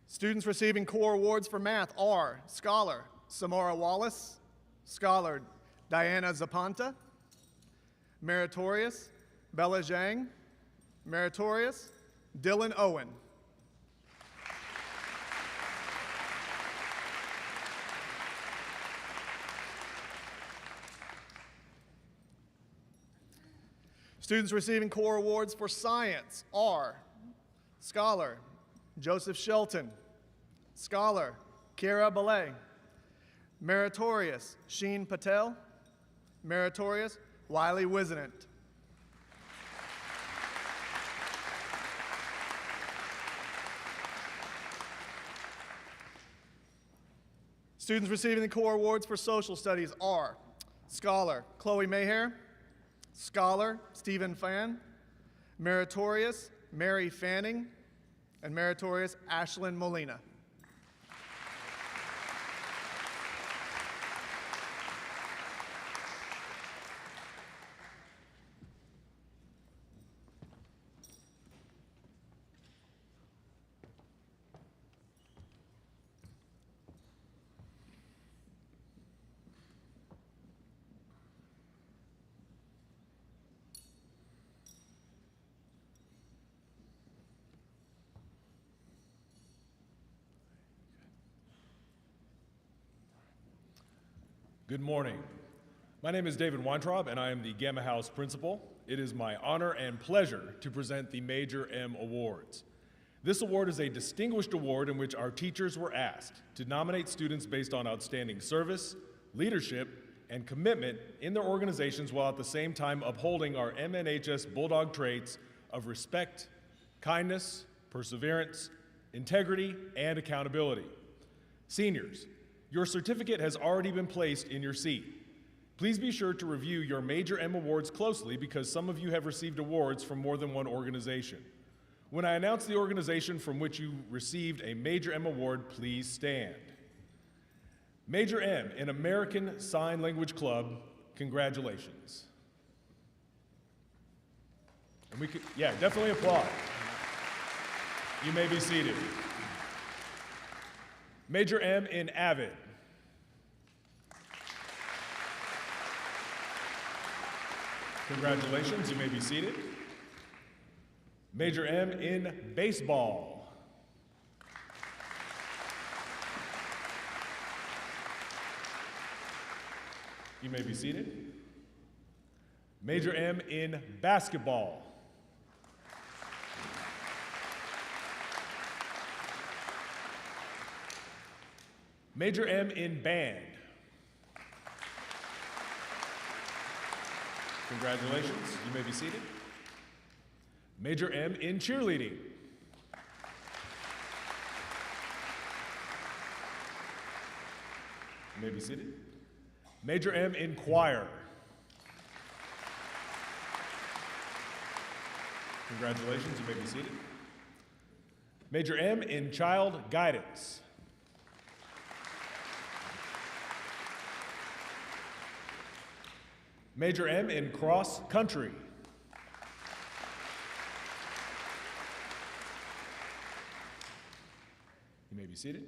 Students receiving core awards for math are Scholar, Samara Wallace, Scholar, Diana Zapanta, Meritorious, Bella Zhang, Meritorious, Dylan Owen. Students receiving core awards for science are Scholar, Joseph Shelton, Scholar, Kira Belay. Meritorious, Sheen Patel. Meritorious, Wiley Wisenant. Students receiving the core awards for social studies are Scholar Chloe Maher, Scholar Stephen Fan, Meritorious Mary Fanning, and Meritorious Ashlyn Molina.
Good morning. My name is David Weintraub, and I am the Gamma House principal. It is my honor and pleasure to present the Major M Awards. This award is a distinguished award in which our teachers were asked to nominate students based on outstanding service, leadership, and commitment in their organizations while at the same time upholding our MNHS Bulldog traits of respect, kindness, perseverance, integrity, and accountability. Seniors, your certificate has already been placed in your seat. Please be sure to review your Major M Awards closely because some of you have received awards from more than one organization. When I announce the organization from which you received a Major M Award, please stand. Major M in American Sign Language Club, congratulations. And we could, definitely applaud. You may be seated. Major M in Avid. Congratulations, you may be seated. Major M in Baseball. You may be seated. Major M in Basketball. Major M in Band. Congratulations, you may be seated. Major M in Cheerleading. You may be seated. Major M in Choir. Congratulations, you may be seated. Major M in Child Guidance. Major M in Cross Country. You may be seated.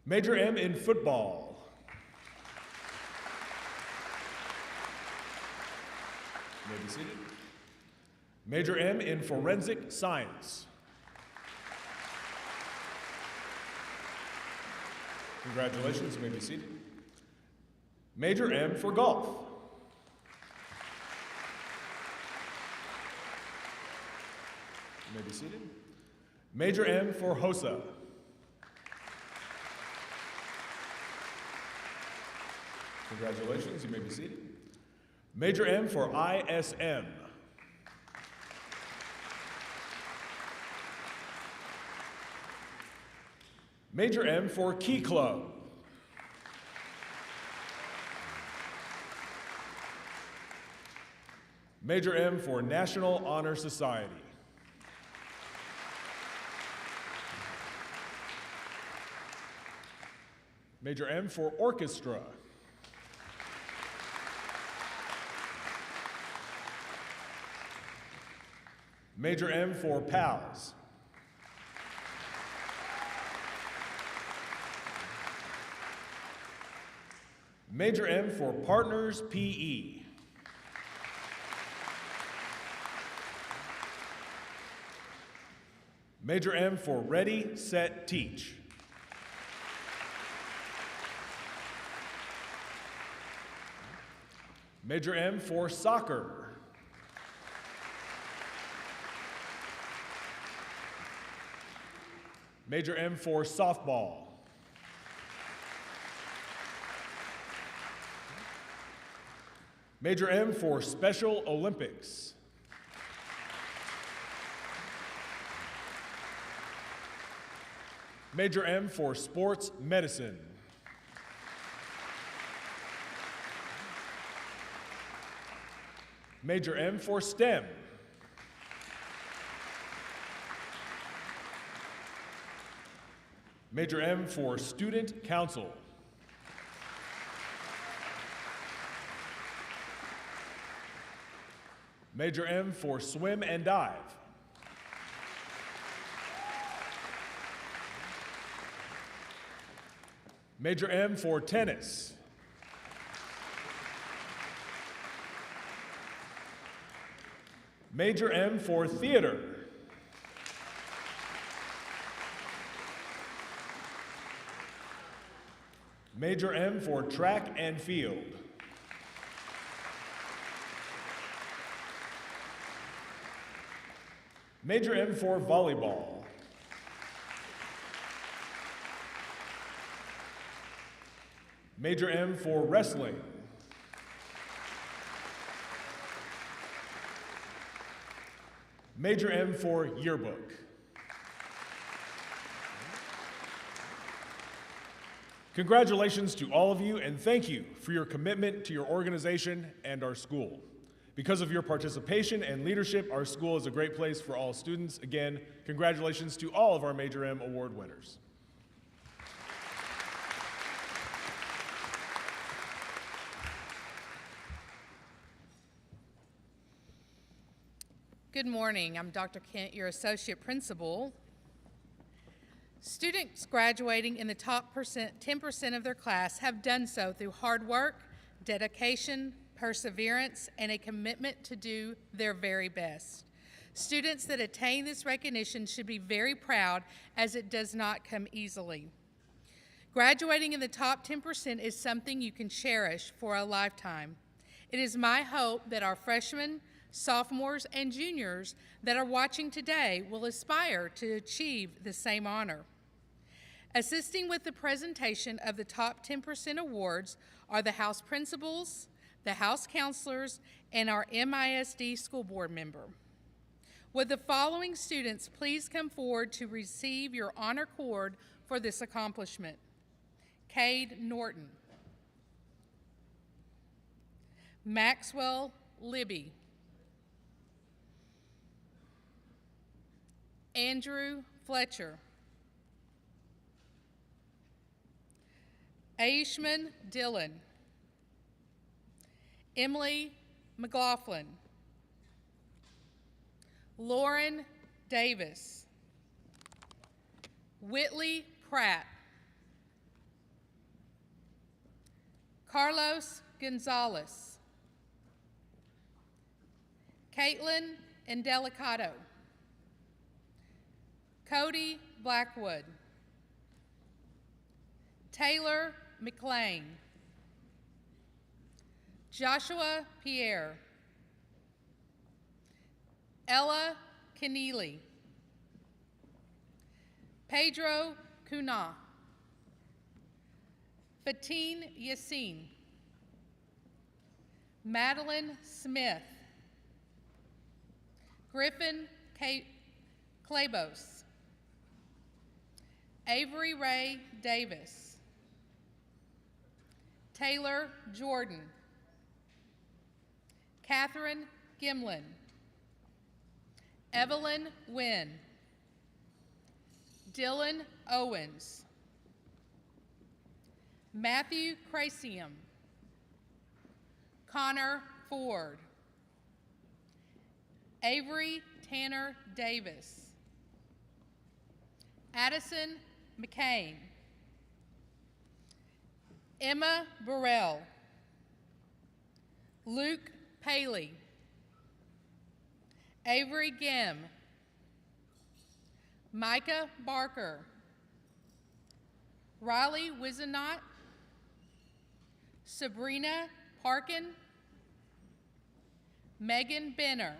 Major M in Football. You may be seated. Major M in Forensic Science. Congratulations, you may be seated. Major M for Golf. You may be seated. Major M for HOSA. Congratulations, you may be seated. Major M for ISM. Major M for Key Club. Major M for National Honor Society. Major M for Orchestra. Major M for PALS. Major M for Partners PE. Major M for Ready, Set, Teach. Major M for Soccer. Major M for Softball. Major M for Special Olympics. Major M for Sports Medicine. Major M for STEM. Major M for Student Council. Major M for Swim and Dive. Major M for Tennis. Major M for Theater. Major M for Track and Field. Major M for Volleyball. Major M for Wrestling. Major M for Yearbook. Congratulations to all of you, and thank you for your commitment to your organization and our school. Because of your participation and leadership, our school is a great place for all students. Again, congratulations to all of our Major M award winners.
Good morning. I'm Dr. Kent, your associate principal. Students graduating in the top 10% of their class have done so through hard work, dedication, perseverance, and a commitment to do their very best. Students that attain this recognition should be very proud, as it does not come easily. Graduating in the top 10% is something you can cherish for a lifetime. It is my hope that our freshmen, sophomores, and juniors that are watching today will aspire to achieve the same honor. Assisting with the presentation of the top 10% awards are the house principals, the house counselors, and our MISD school board member. Would the following students please come forward to receive your honor cord for this accomplishment? Cade Norton, Maxwell Libby, Andrew Fletcher, Aishman Dillon, Emily McLaughlin, Lauren Davis, Whitley Pratt, Carlos Gonzalez, Caitlin Indelicato, Cody Blackwood, Taylor McLean, Joshua Pierre, Ella Keneally, Pedro Cunha, Fatine Yassin, Madeline Smith, Griffin Klebos, Avery Ray Davis, Taylor Jordan, Catherine Gimlin, Evelyn Wynn, Dylan Owens, Matthew Crasium, Connor Ford, Avery Tanner Davis, Addison McCain, Emma Burrell, Luke Paley, Avery Gim, Micah Barker, Riley Wizenot, Sabrina Parkin, Megan Benner,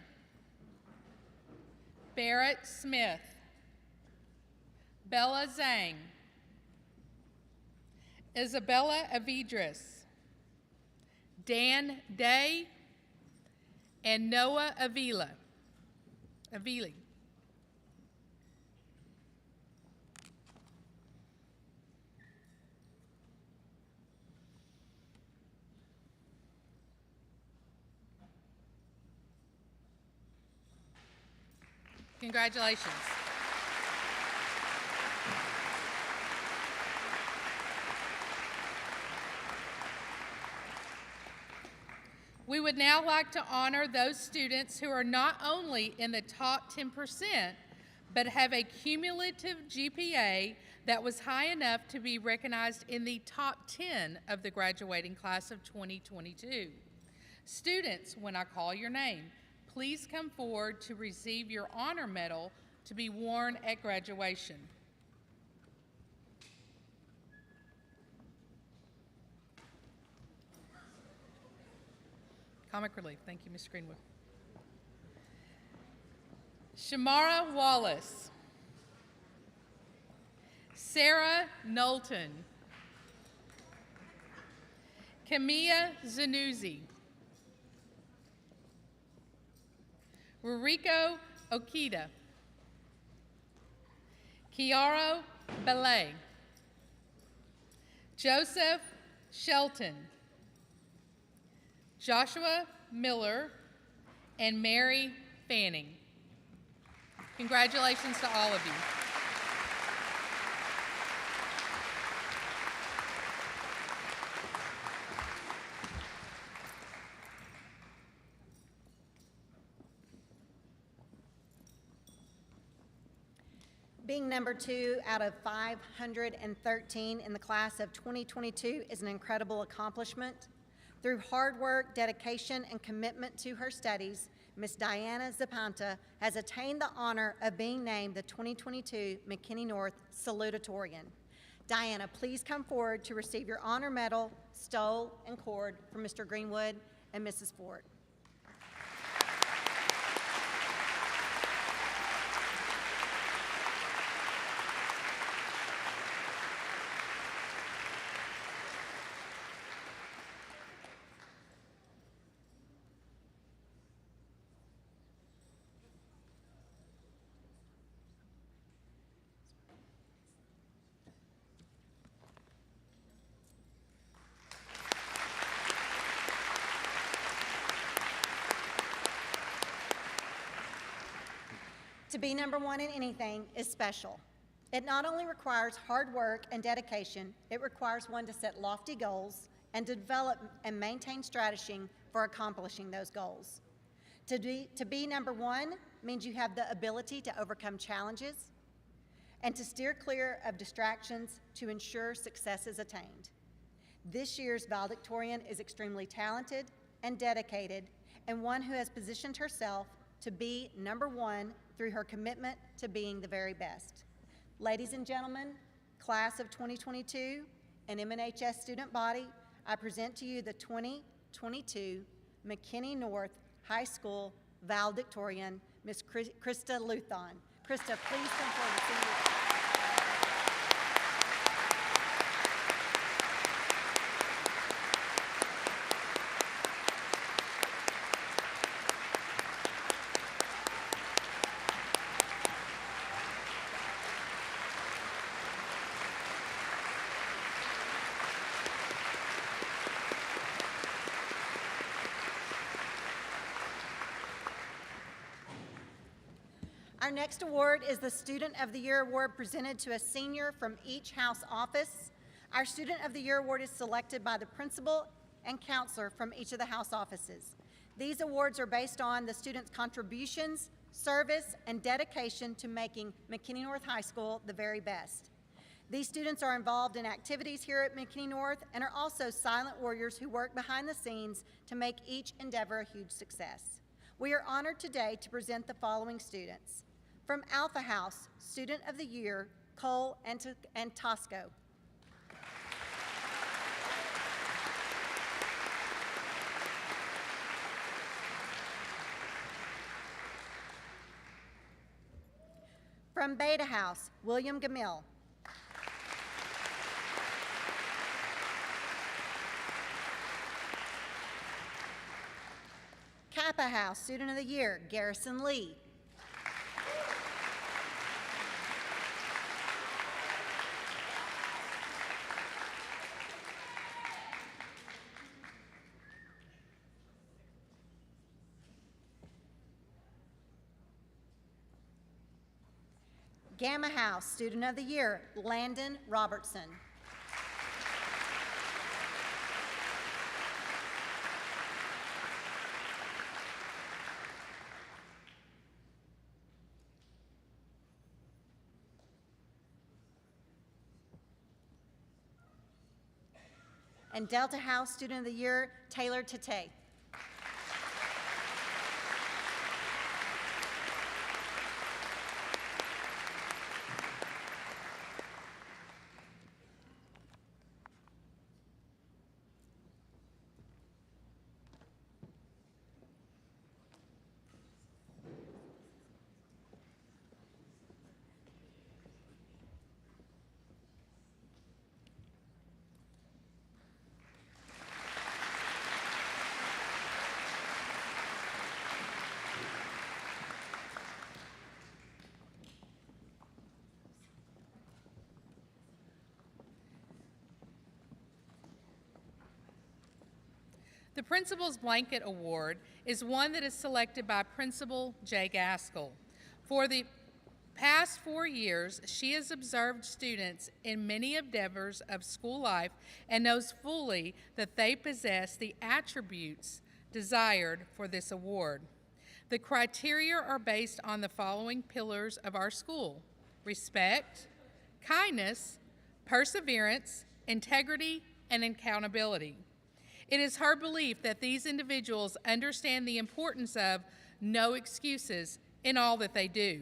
Barrett Smith, Bella Zhang, Isabella Avidris, Dan Day, and Noah Avila. Congratulations. We would now like to honor those students who are not only in the top 10%, but have a cumulative GPA that was high enough to be recognized in the top 10 of the graduating class of 2022. Students, when I call your name, please come forward to receive your honor medal to be worn at graduation. Comic relief. Thank you, Ms. Greenwood. Shamara Wallace. Sarah Knowlton. Camilla Zanuzzi. Ruriko Okita. Kiara Belay. Joseph Shelton. Joshua Miller, and Mary Fanning. Congratulations to all of you.
Being number 2 out of 513 in the class of 2022 is an incredible accomplishment. Through hard work, dedication, and commitment to her studies, Ms. Diana Zapanta has attained the honor of being named the 2022 McKinney North Salutatorian. Diana, please come forward to receive your honor medal, stole, and cord from Mr. Greenwood and Mrs. Ford. To be number 1 in anything is special. It not only requires hard work and dedication, it requires one to set lofty goals and to develop and maintain strategy for accomplishing those goals. To be number 1 means you have the ability to overcome challenges and to steer clear of distractions to ensure success is attained. This year's valedictorian is extremely talented and dedicated, and one who has positioned herself to be number 1 through her commitment to being the very best. Ladies and gentlemen, class of 2022 and MNHS student body, I present to you the 2022 McKinney North High School valedictorian, Ms. Krista Luthon. Krista, please come forward to see you. Our next award is the Student of the Year Award presented to a senior from each house office. Our Student of the Year Award is selected by the principal and counselor from each of the house offices. These awards are based on the student's contributions, service, and dedication to making McKinney North High School the very best. These students are involved in activities here at McKinney North and are also silent warriors who work behind the scenes to make each endeavor a huge success. We are honored today to present the following students. From Alpha House, Student of the Year, Cole Tosco. From Beta House, William Gamil. Kappa House Student of the Year, Garrison Lee. Gamma House Student of the Year, Landon Robertson. And Delta House Student of the Year, Taylor Tate.
The Principal's Blanket Award is one that is selected by Principal Jay Gaskell. For the past 4 years, she has observed students in many endeavors of school life and knows fully that they possess the attributes desired for this award. The criteria are based on the following pillars of our school: respect, kindness, perseverance, integrity, and accountability. It is her belief that these individuals understand the importance of no excuses in all that they do.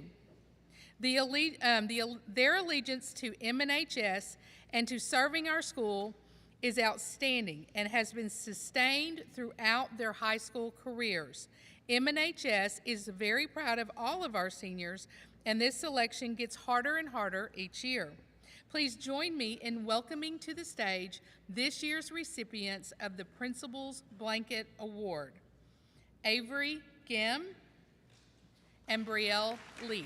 Their allegiance to MNHS and to serving our school is outstanding and has been sustained throughout their high school careers. MNHS is very proud of all of our seniors, and this selection gets harder and harder each year. Please join me in welcoming to the stage this year's recipients of the Principal's Blanket Award, Avery Gim and Brielle Lee.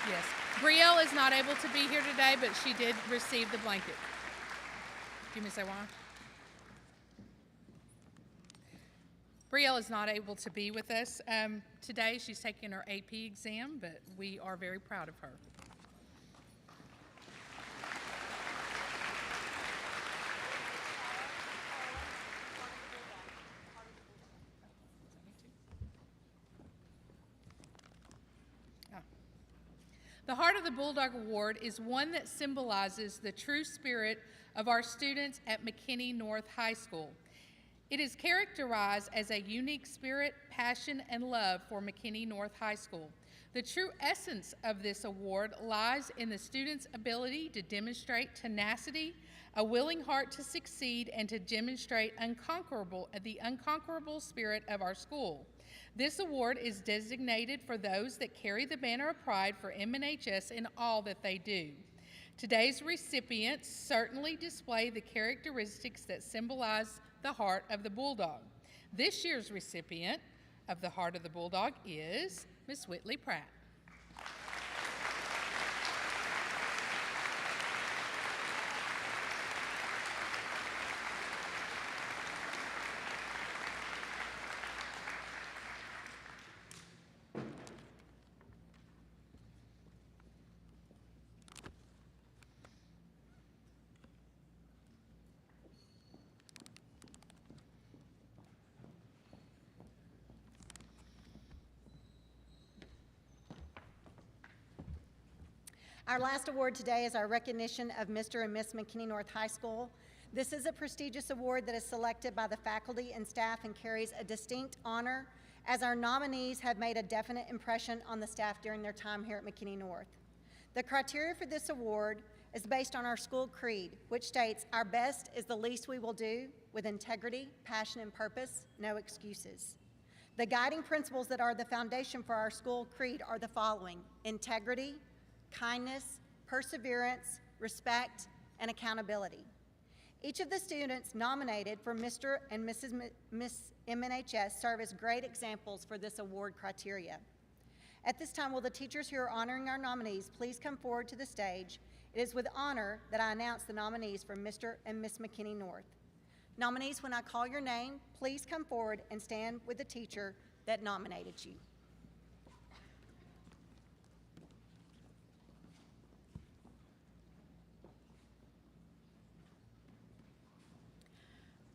Yes, Brielle is not able to be here today, but she did receive the blanket. Do you want me to say why? Brielle is not able to be with us today. She's taking her AP exam, but we are very proud of her. The Heart of the Bulldog Award is one that symbolizes the true spirit of our students at McKinney North High School. It is characterized as a unique spirit, passion, and love for McKinney North High School. The true essence of this award lies in the students' ability to demonstrate tenacity, a willing heart to succeed, and to demonstrate the unconquerable spirit of our school. This award is designated for those that carry the banner of pride for MNHS in all that they do. Today's recipients certainly display the characteristics that symbolize the Heart of the Bulldog. This year's recipient of the Heart of the Bulldog is Miss Whitley Pratt.
Our last award today is our recognition of Mr. and Miss McKinney North High School. This is a prestigious award that is selected by the faculty and staff and carries a distinct honor, as our nominees have made a definite impression on the staff during their time here at McKinney North. The criteria for this award is based on our school creed, which states, "Our best is the least we will do, with integrity, passion, and purpose, no excuses." The guiding principles that are the foundation for our school creed are the following: integrity, kindness, perseverance, respect, and accountability. Each of the students nominated for Mr. and Miss MNHS serve as great examples for this award criteria. At this time, will the teachers who are honoring our nominees please come forward to the stage? It is with honor that I announce the nominees for Mr. and Miss McKinney North. Nominees, when I call your name, please come forward and stand with the teacher that nominated you.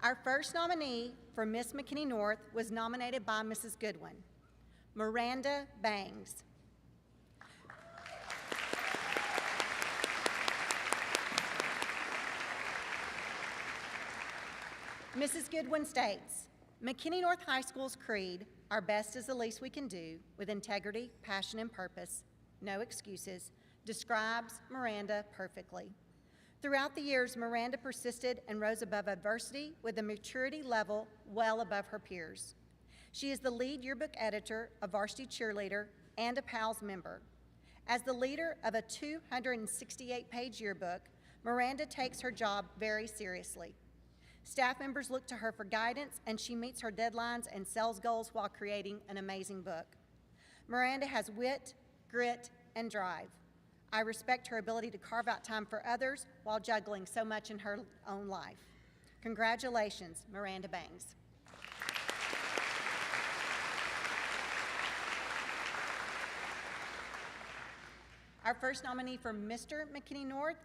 Our first nominee for Miss McKinney North was nominated by Mrs. Goodwin, Miranda Bangs. Mrs. Goodwin states, McKinney North High School's creed, our best is the least we can do, with integrity, passion, and purpose, no excuses, describes Miranda perfectly. Throughout the years, Miranda persisted and rose above adversity with a maturity level well above her peers. She is the lead yearbook editor, a varsity cheerleader, and a PALS member. As the leader of a 268-page yearbook, Miranda takes her job very seriously. Staff members look to her for guidance, and she meets her deadlines and sales goals while creating an amazing book. Miranda has wit, grit, and drive. I respect her ability to carve out time for others while juggling so much in her own life. Congratulations, Miranda Bangs. Our first nominee for Mr. McKinney North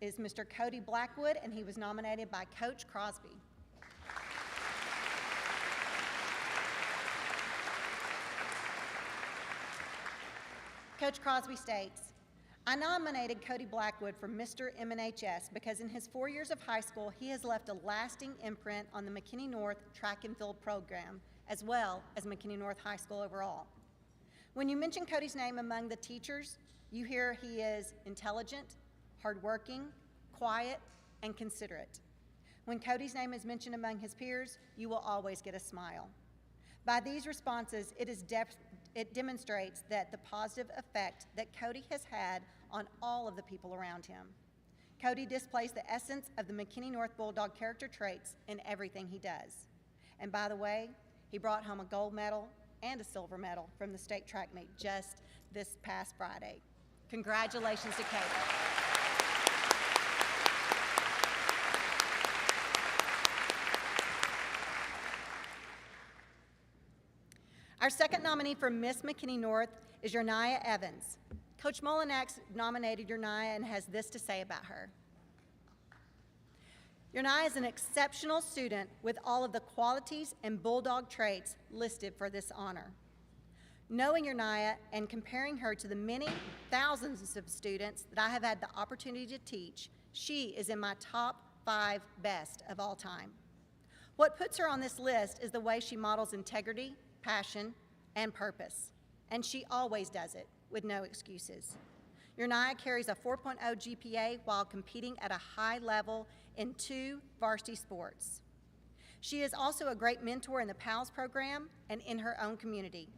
is Mr. Cody Blackwood, and he was nominated by Coach Crosby. Coach Crosby states, I nominated Cody Blackwood for Mr. MNHS because in his 4 years of high school, he has left a lasting imprint on the McKinney North track and field program, as well as McKinney North High School overall. When you mention Cody's name among the teachers, you hear he is intelligent, hardworking, quiet, and considerate. When Cody's name is mentioned among his peers, you will always get a smile. By these responses, it demonstrates that the positive effect that Cody has had on all of the people around him. Cody displays the essence of the McKinney North Bulldog character traits in everything he does. And by the way, he brought home a gold medal and a silver medal from the state track meet just this past Friday. Congratulations to Cody. Our second nominee for Miss McKinney North is Yernaya Evans. Coach Molinax nominated Yernaya and has this to say about her. Yernaya is an exceptional student with all of the qualities and bulldog traits listed for this honor. Knowing Yernaya and comparing her to the many thousands of students that I have had the opportunity to teach, she is in my top 5 best of all time. What puts her on this list is the way she models integrity, passion, and purpose, and she always does it with no excuses. Yernaya carries a 4.0 GPA while competing at a high level in 2 varsity sports. She is also a great mentor in the PALS program and in her own community.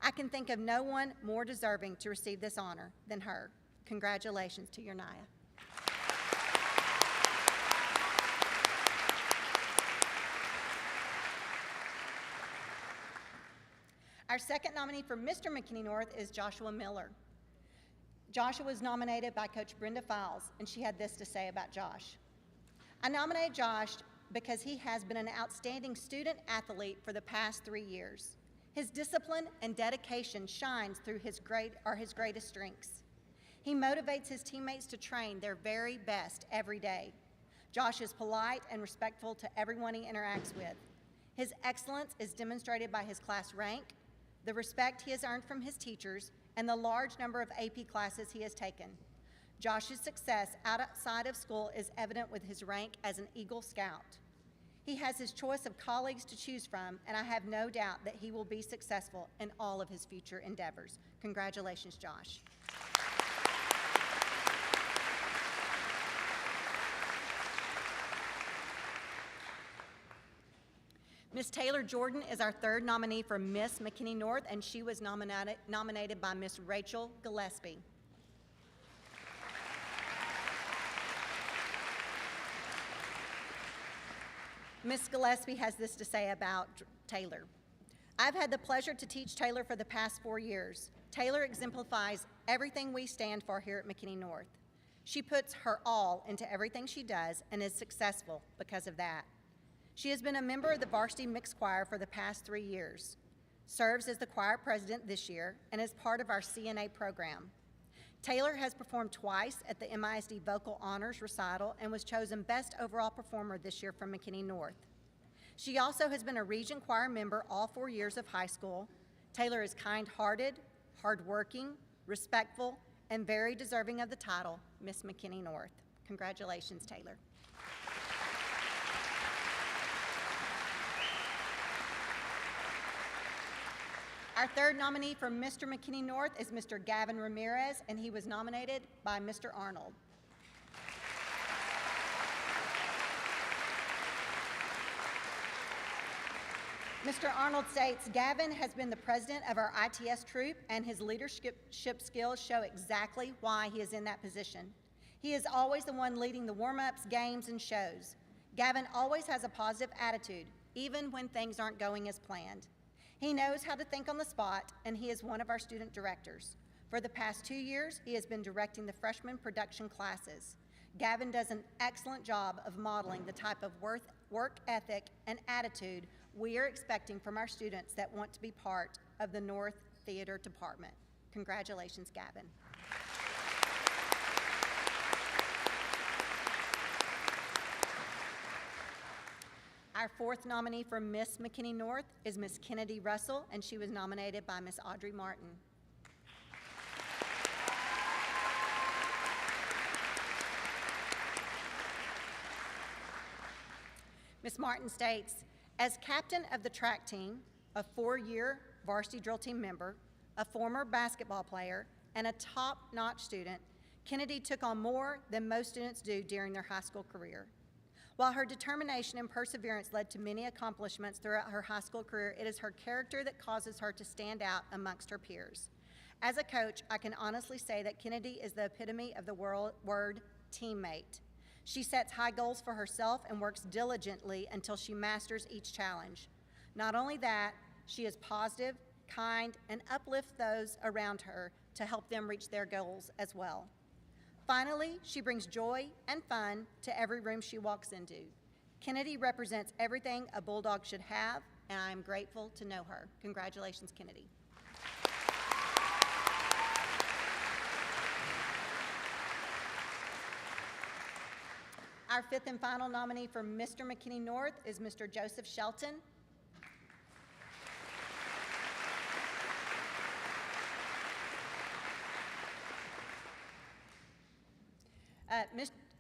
I can think of no one more deserving to receive this honor than her. Congratulations to Yernaya. Our second nominee for Mr. McKinney North is Joshua Miller. Joshua was nominated by Coach Brenda Files, and she had this to say about Josh. I nominated Josh because he has been an outstanding student athlete for the past 3 years. His discipline and dedication shines through his greatest strengths. He motivates his teammates to train their very best every day. Josh is polite and respectful to everyone he interacts with. His excellence is demonstrated by his class rank, the respect he has earned from his teachers, and the large number of AP classes he has taken. Josh's success outside of school is evident with his rank as an Eagle Scout. He has his choice of colleagues to choose from, and I have no doubt that he will be successful in all of his future endeavors. Congratulations, Josh. Miss Taylor Jordan is our third nominee for Miss McKinney North, and she was nominated by Miss Rachel Gillespie. Ms. Gillespie has this to say about Taylor. I've had the pleasure to teach Taylor for the past 4 years. Taylor exemplifies everything we stand for here at McKinney North. She puts her all into everything she does and is successful because of that. She has been a member of the varsity mixed choir for the past 3 years, serves as the choir president this year, and is part of our CNA program. Taylor has performed twice at the MISD Vocal Honors Recital and was chosen Best Overall Performer this year from McKinney North. She also has been a Region Choir member all 4 years of high school. Taylor is kind-hearted, hardworking, respectful, and very deserving of the title, Miss McKinney North. Congratulations, Taylor. Our third nominee for Mr. McKinney North is Mr. Gavin Ramirez, and he was nominated by Mr. Arnold. Mr. Arnold states, Gavin has been the president of our ITS troop, and his leadership skills show exactly why he is in that position. He is always the one leading the warm-ups, games, and shows. Gavin always has a positive attitude, even when things aren't going as planned. He knows how to think on the spot, and he is one of our student directors. For the past 2 years, he has been directing the freshman production classes. Gavin does an excellent job of modeling the type of work ethic and attitude we are expecting from our students that want to be part of the North Theater Department. Congratulations, Gavin. Our fourth nominee for Miss McKinney North is Miss Kennedy Russell, and she was nominated by Miss Audrey Martin. Miss Martin states, as captain of the track team, a 4-year varsity drill team member, a former basketball player, and a top-notch student, Kennedy took on more than most students do during their high school career. While her determination and perseverance led to many accomplishments throughout her high school career, it is her character that causes her to stand out amongst her peers. As a coach, I can honestly say that Kennedy is the epitome of the word teammate. She sets high goals for herself and works diligently until she masters each challenge. Not only that, she is positive, kind, and uplifts those around her to help them reach their goals as well. Finally, she brings joy and fun to every room she walks into. Kennedy represents everything a bulldog should have, and I am grateful to know her. Congratulations, Kennedy. Our fifth and final nominee for Mr. McKinney North is Mr. Joseph Shelton.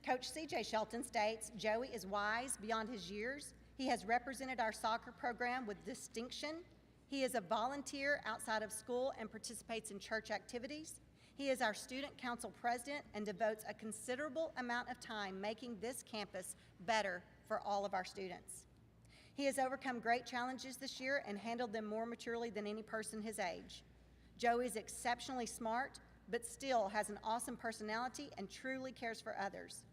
Coach C.J. Shelton states, Joey is wise beyond his years. He has represented our soccer program with distinction. He is a volunteer outside of school and participates in church activities. He is our student council president and devotes a considerable amount of time making this campus better for all of our students. He has overcome great challenges this year and handled them more maturely than any person his age. Joey is exceptionally smart, but still has an awesome personality and truly cares for others.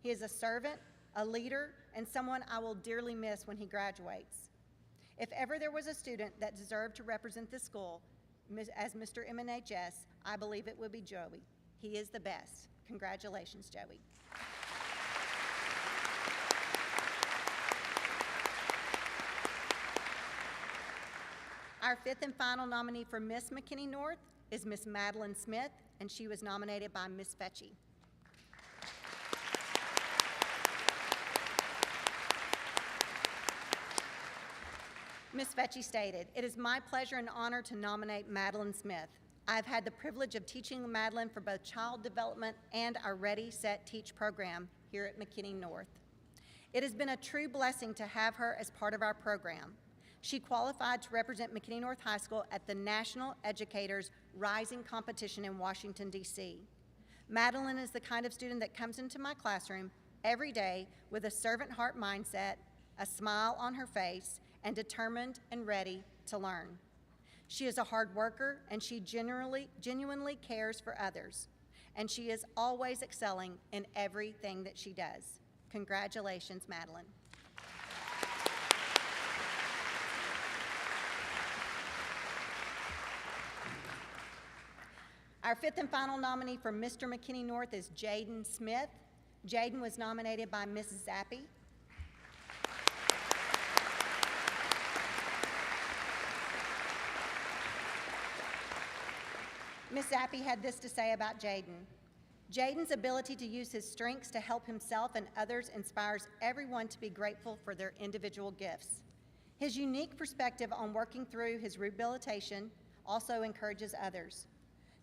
He is a servant, a leader, and someone I will dearly miss when he graduates. If ever there was a student that deserved to represent the school as Mr. MNHS, I believe it would be Joey. He is the best. Congratulations, Joey. Our fifth and final nominee for Miss McKinney North is Miss Madeline Smith, and she was nominated by Miss Fetchy. Ms. Fetchy stated, it is my pleasure and honor to nominate Madeline Smith. I've had the privilege of teaching Madeline for both child development and our Ready, Set, Teach program here at McKinney North. It has been a true blessing to have her as part of our program. She qualified to represent McKinney North High School at the National Educators Rising Competition in Washington, D.C. Madeline is the kind of student that comes into my classroom every day with a servant heart mindset, a smile on her face, and determined and ready to learn. She is a hard worker, and she genuinely cares for others, and she is always excelling in everything that she does. Congratulations, Madeline. Our fifth and final nominee for Mr. McKinney North is Jaden Smith. Jaden was nominated by Mrs. Zappi. Ms. Zappi had this to say about Jaden. Jaden's ability to use his strengths to help himself and others inspires everyone to be grateful for their individual gifts. His unique perspective on working through his rehabilitation also encourages others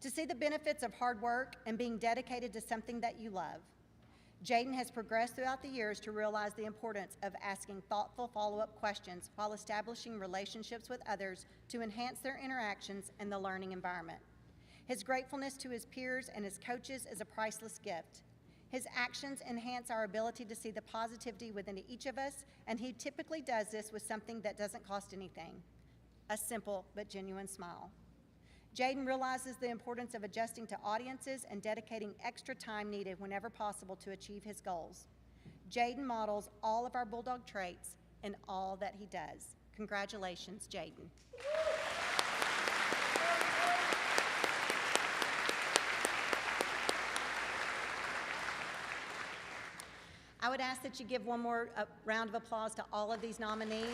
to see the benefits of hard work and being dedicated to something that you love. Jaden has progressed throughout the years to realize the importance of asking thoughtful follow-up questions while establishing relationships with others to enhance their interactions and the learning environment. His gratefulness to his peers and his coaches is a priceless gift. His actions enhance our ability to see the positivity within each of us, and he typically does this with something that doesn't cost anything, a simple but genuine smile. Jaden realizes the importance of adjusting to audiences and dedicating extra time needed whenever possible to achieve his goals. Jaden models all of our bulldog traits in all that he does. Congratulations, Jaden. I would ask that you give one more round of applause to all of these nominees.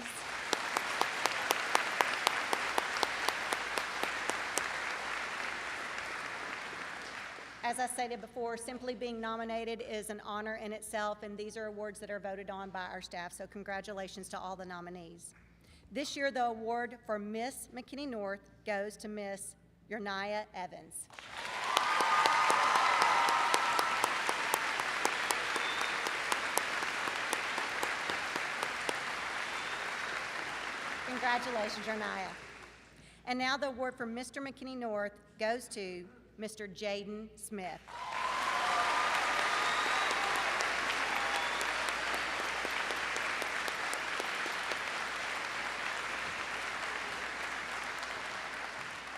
As I stated before, simply being nominated is an honor in itself, and these are awards that are voted on by our staff, so congratulations to all the nominees. This year, the award for Miss McKinney North goes to Miss Yernaya Evans. Congratulations, Yernaya. And now the award for Mr. McKinney North goes to Mr. Jaden Smith.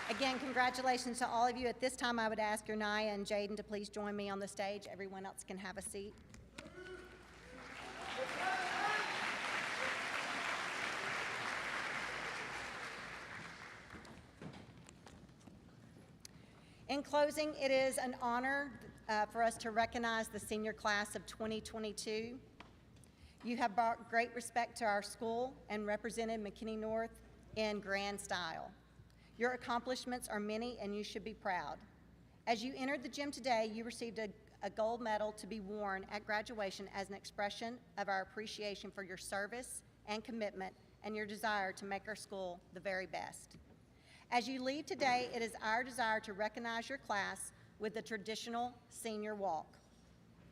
Again, congratulations to all of you. At this time, I would ask Yernaya and Jaden to please join me on the stage. Everyone else can have a seat. In closing, it is an honor for us to recognize the senior class of 2022. You have brought great respect to our school and represented McKinney North in grand style. Your accomplishments are many, and you should be proud. As you entered the gym today, you received a gold medal to be worn at graduation as an expression of our appreciation for your service and commitment and your desire to make our school the very best. As you leave today, it is our desire to recognize your class with the traditional senior walk.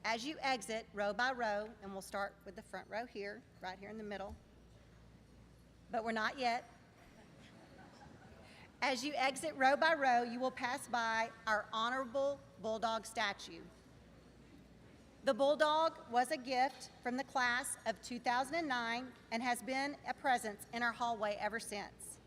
As you exit row by row, and we'll start with the front row here, right here in the middle, but we're not yet. As you exit row by row, you will pass by our honorable bulldog statue. The bulldog was a gift from the class of 2009 and has been a presence in our hallway ever since.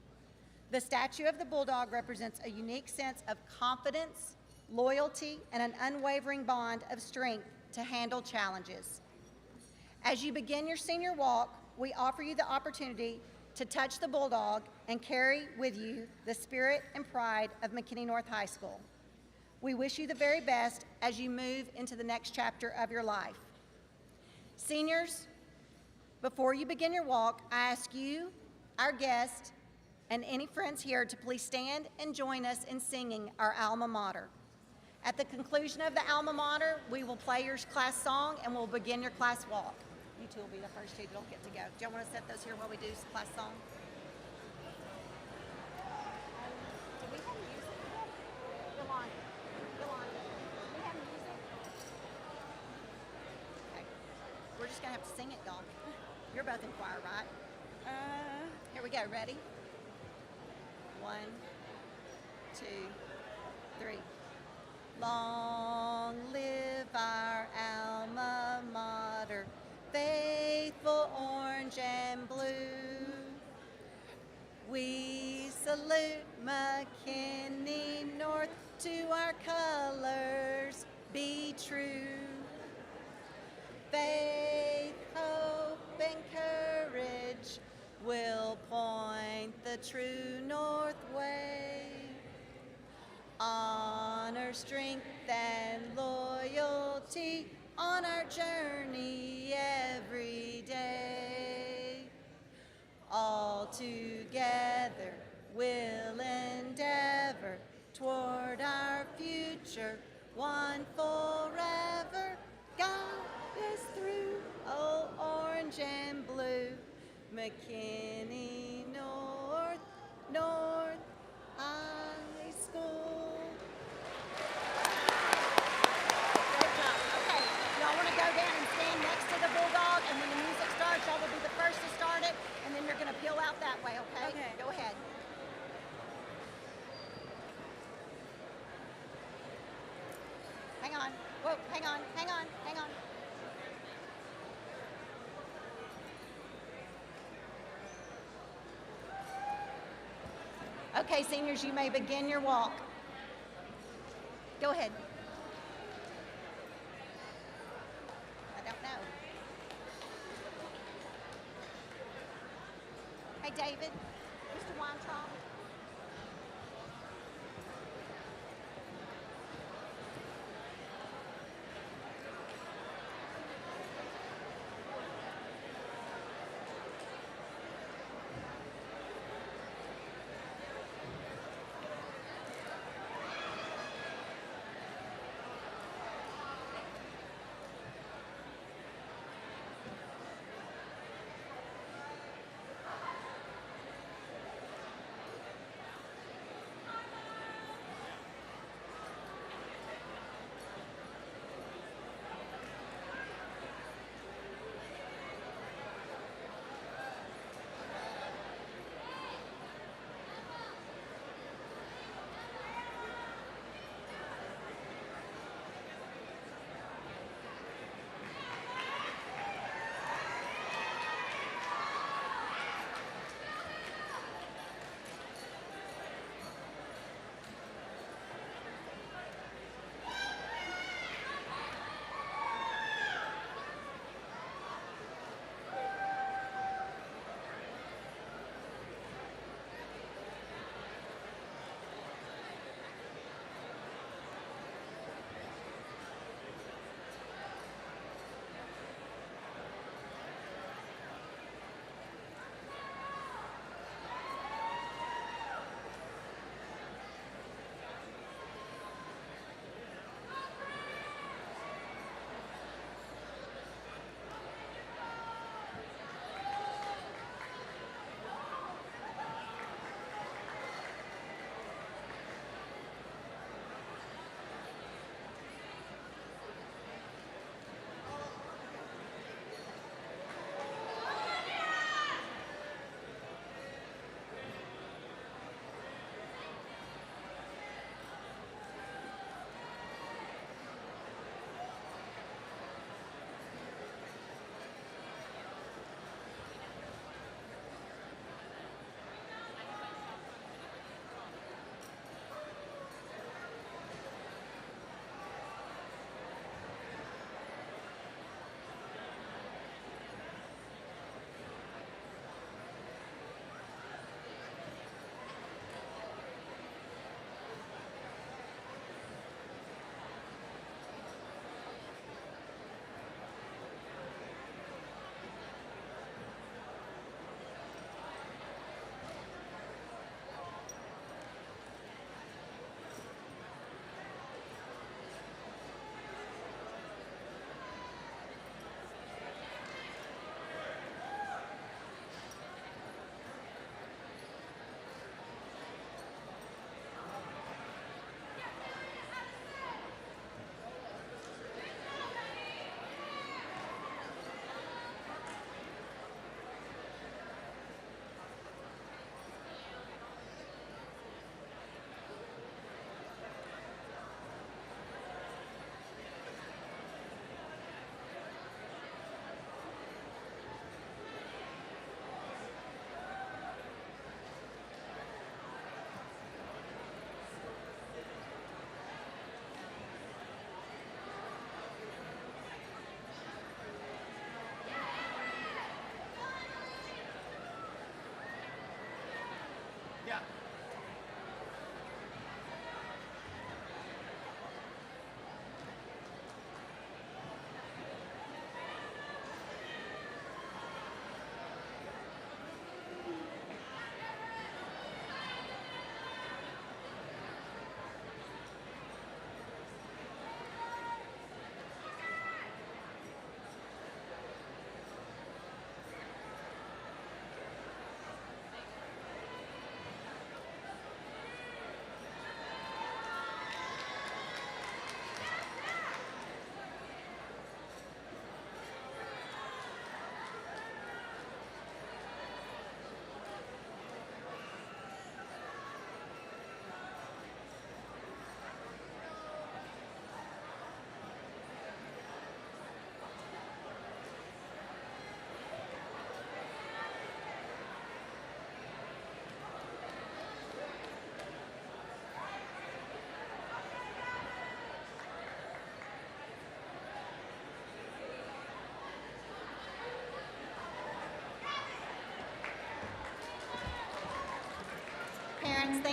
The statue of the bulldog represents a unique sense of confidence, loyalty, and an unwavering bond of strength to handle challenges. As you begin your senior walk, we offer you the opportunity to touch the bulldog and carry with you the spirit and pride of McKinney North High School. We wish you the very best as you move into the next chapter of your life. Seniors, before you begin your walk, I ask you, our guests, and any friends here to please stand and join us in singing our alma mater. At the conclusion of the alma mater, we will play your class song and we'll begin your class walk. You two will be the first two that'll get to go. Do y'all want to set those here while we do class song? Do we have music? Yolanda, do we have music? Okay. We're just gonna have to sing it, y'all. You're both in choir, right? Here we go, ready? 1, 2, 3. Long live our alma mater, faithful orange and blue. We salute McKinney North, to our colors be true. Faith, hope, and courage will point the true north way. Honor, our strength and loyalty on our journey every day. All together we'll endeavor toward our future, one forever. Guide us through, oh, orange and blue. McKinney North, North High School. Great job. Okay, y'all want to go down and stand next to the bulldog, and when the music starts, y'all will be the first to start it, and then you're going to peel out that way, okay?
Okay.
Go ahead. Hang on. Whoa, hang on, hang on, hang on. Okay, seniors, you may begin your walk. Go ahead. I don't know. Hey, David, Mr. Weintraub.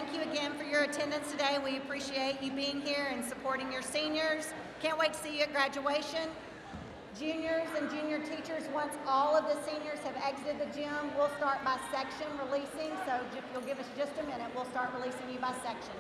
thank you again for your attendance today. We appreciate you being here and supporting your seniors. Can't wait to see you at graduation. Juniors and junior teachers, once all of the seniors have exited the gym, we'll start by section releasing. So if you'll give us just a minute, we'll start releasing you by section.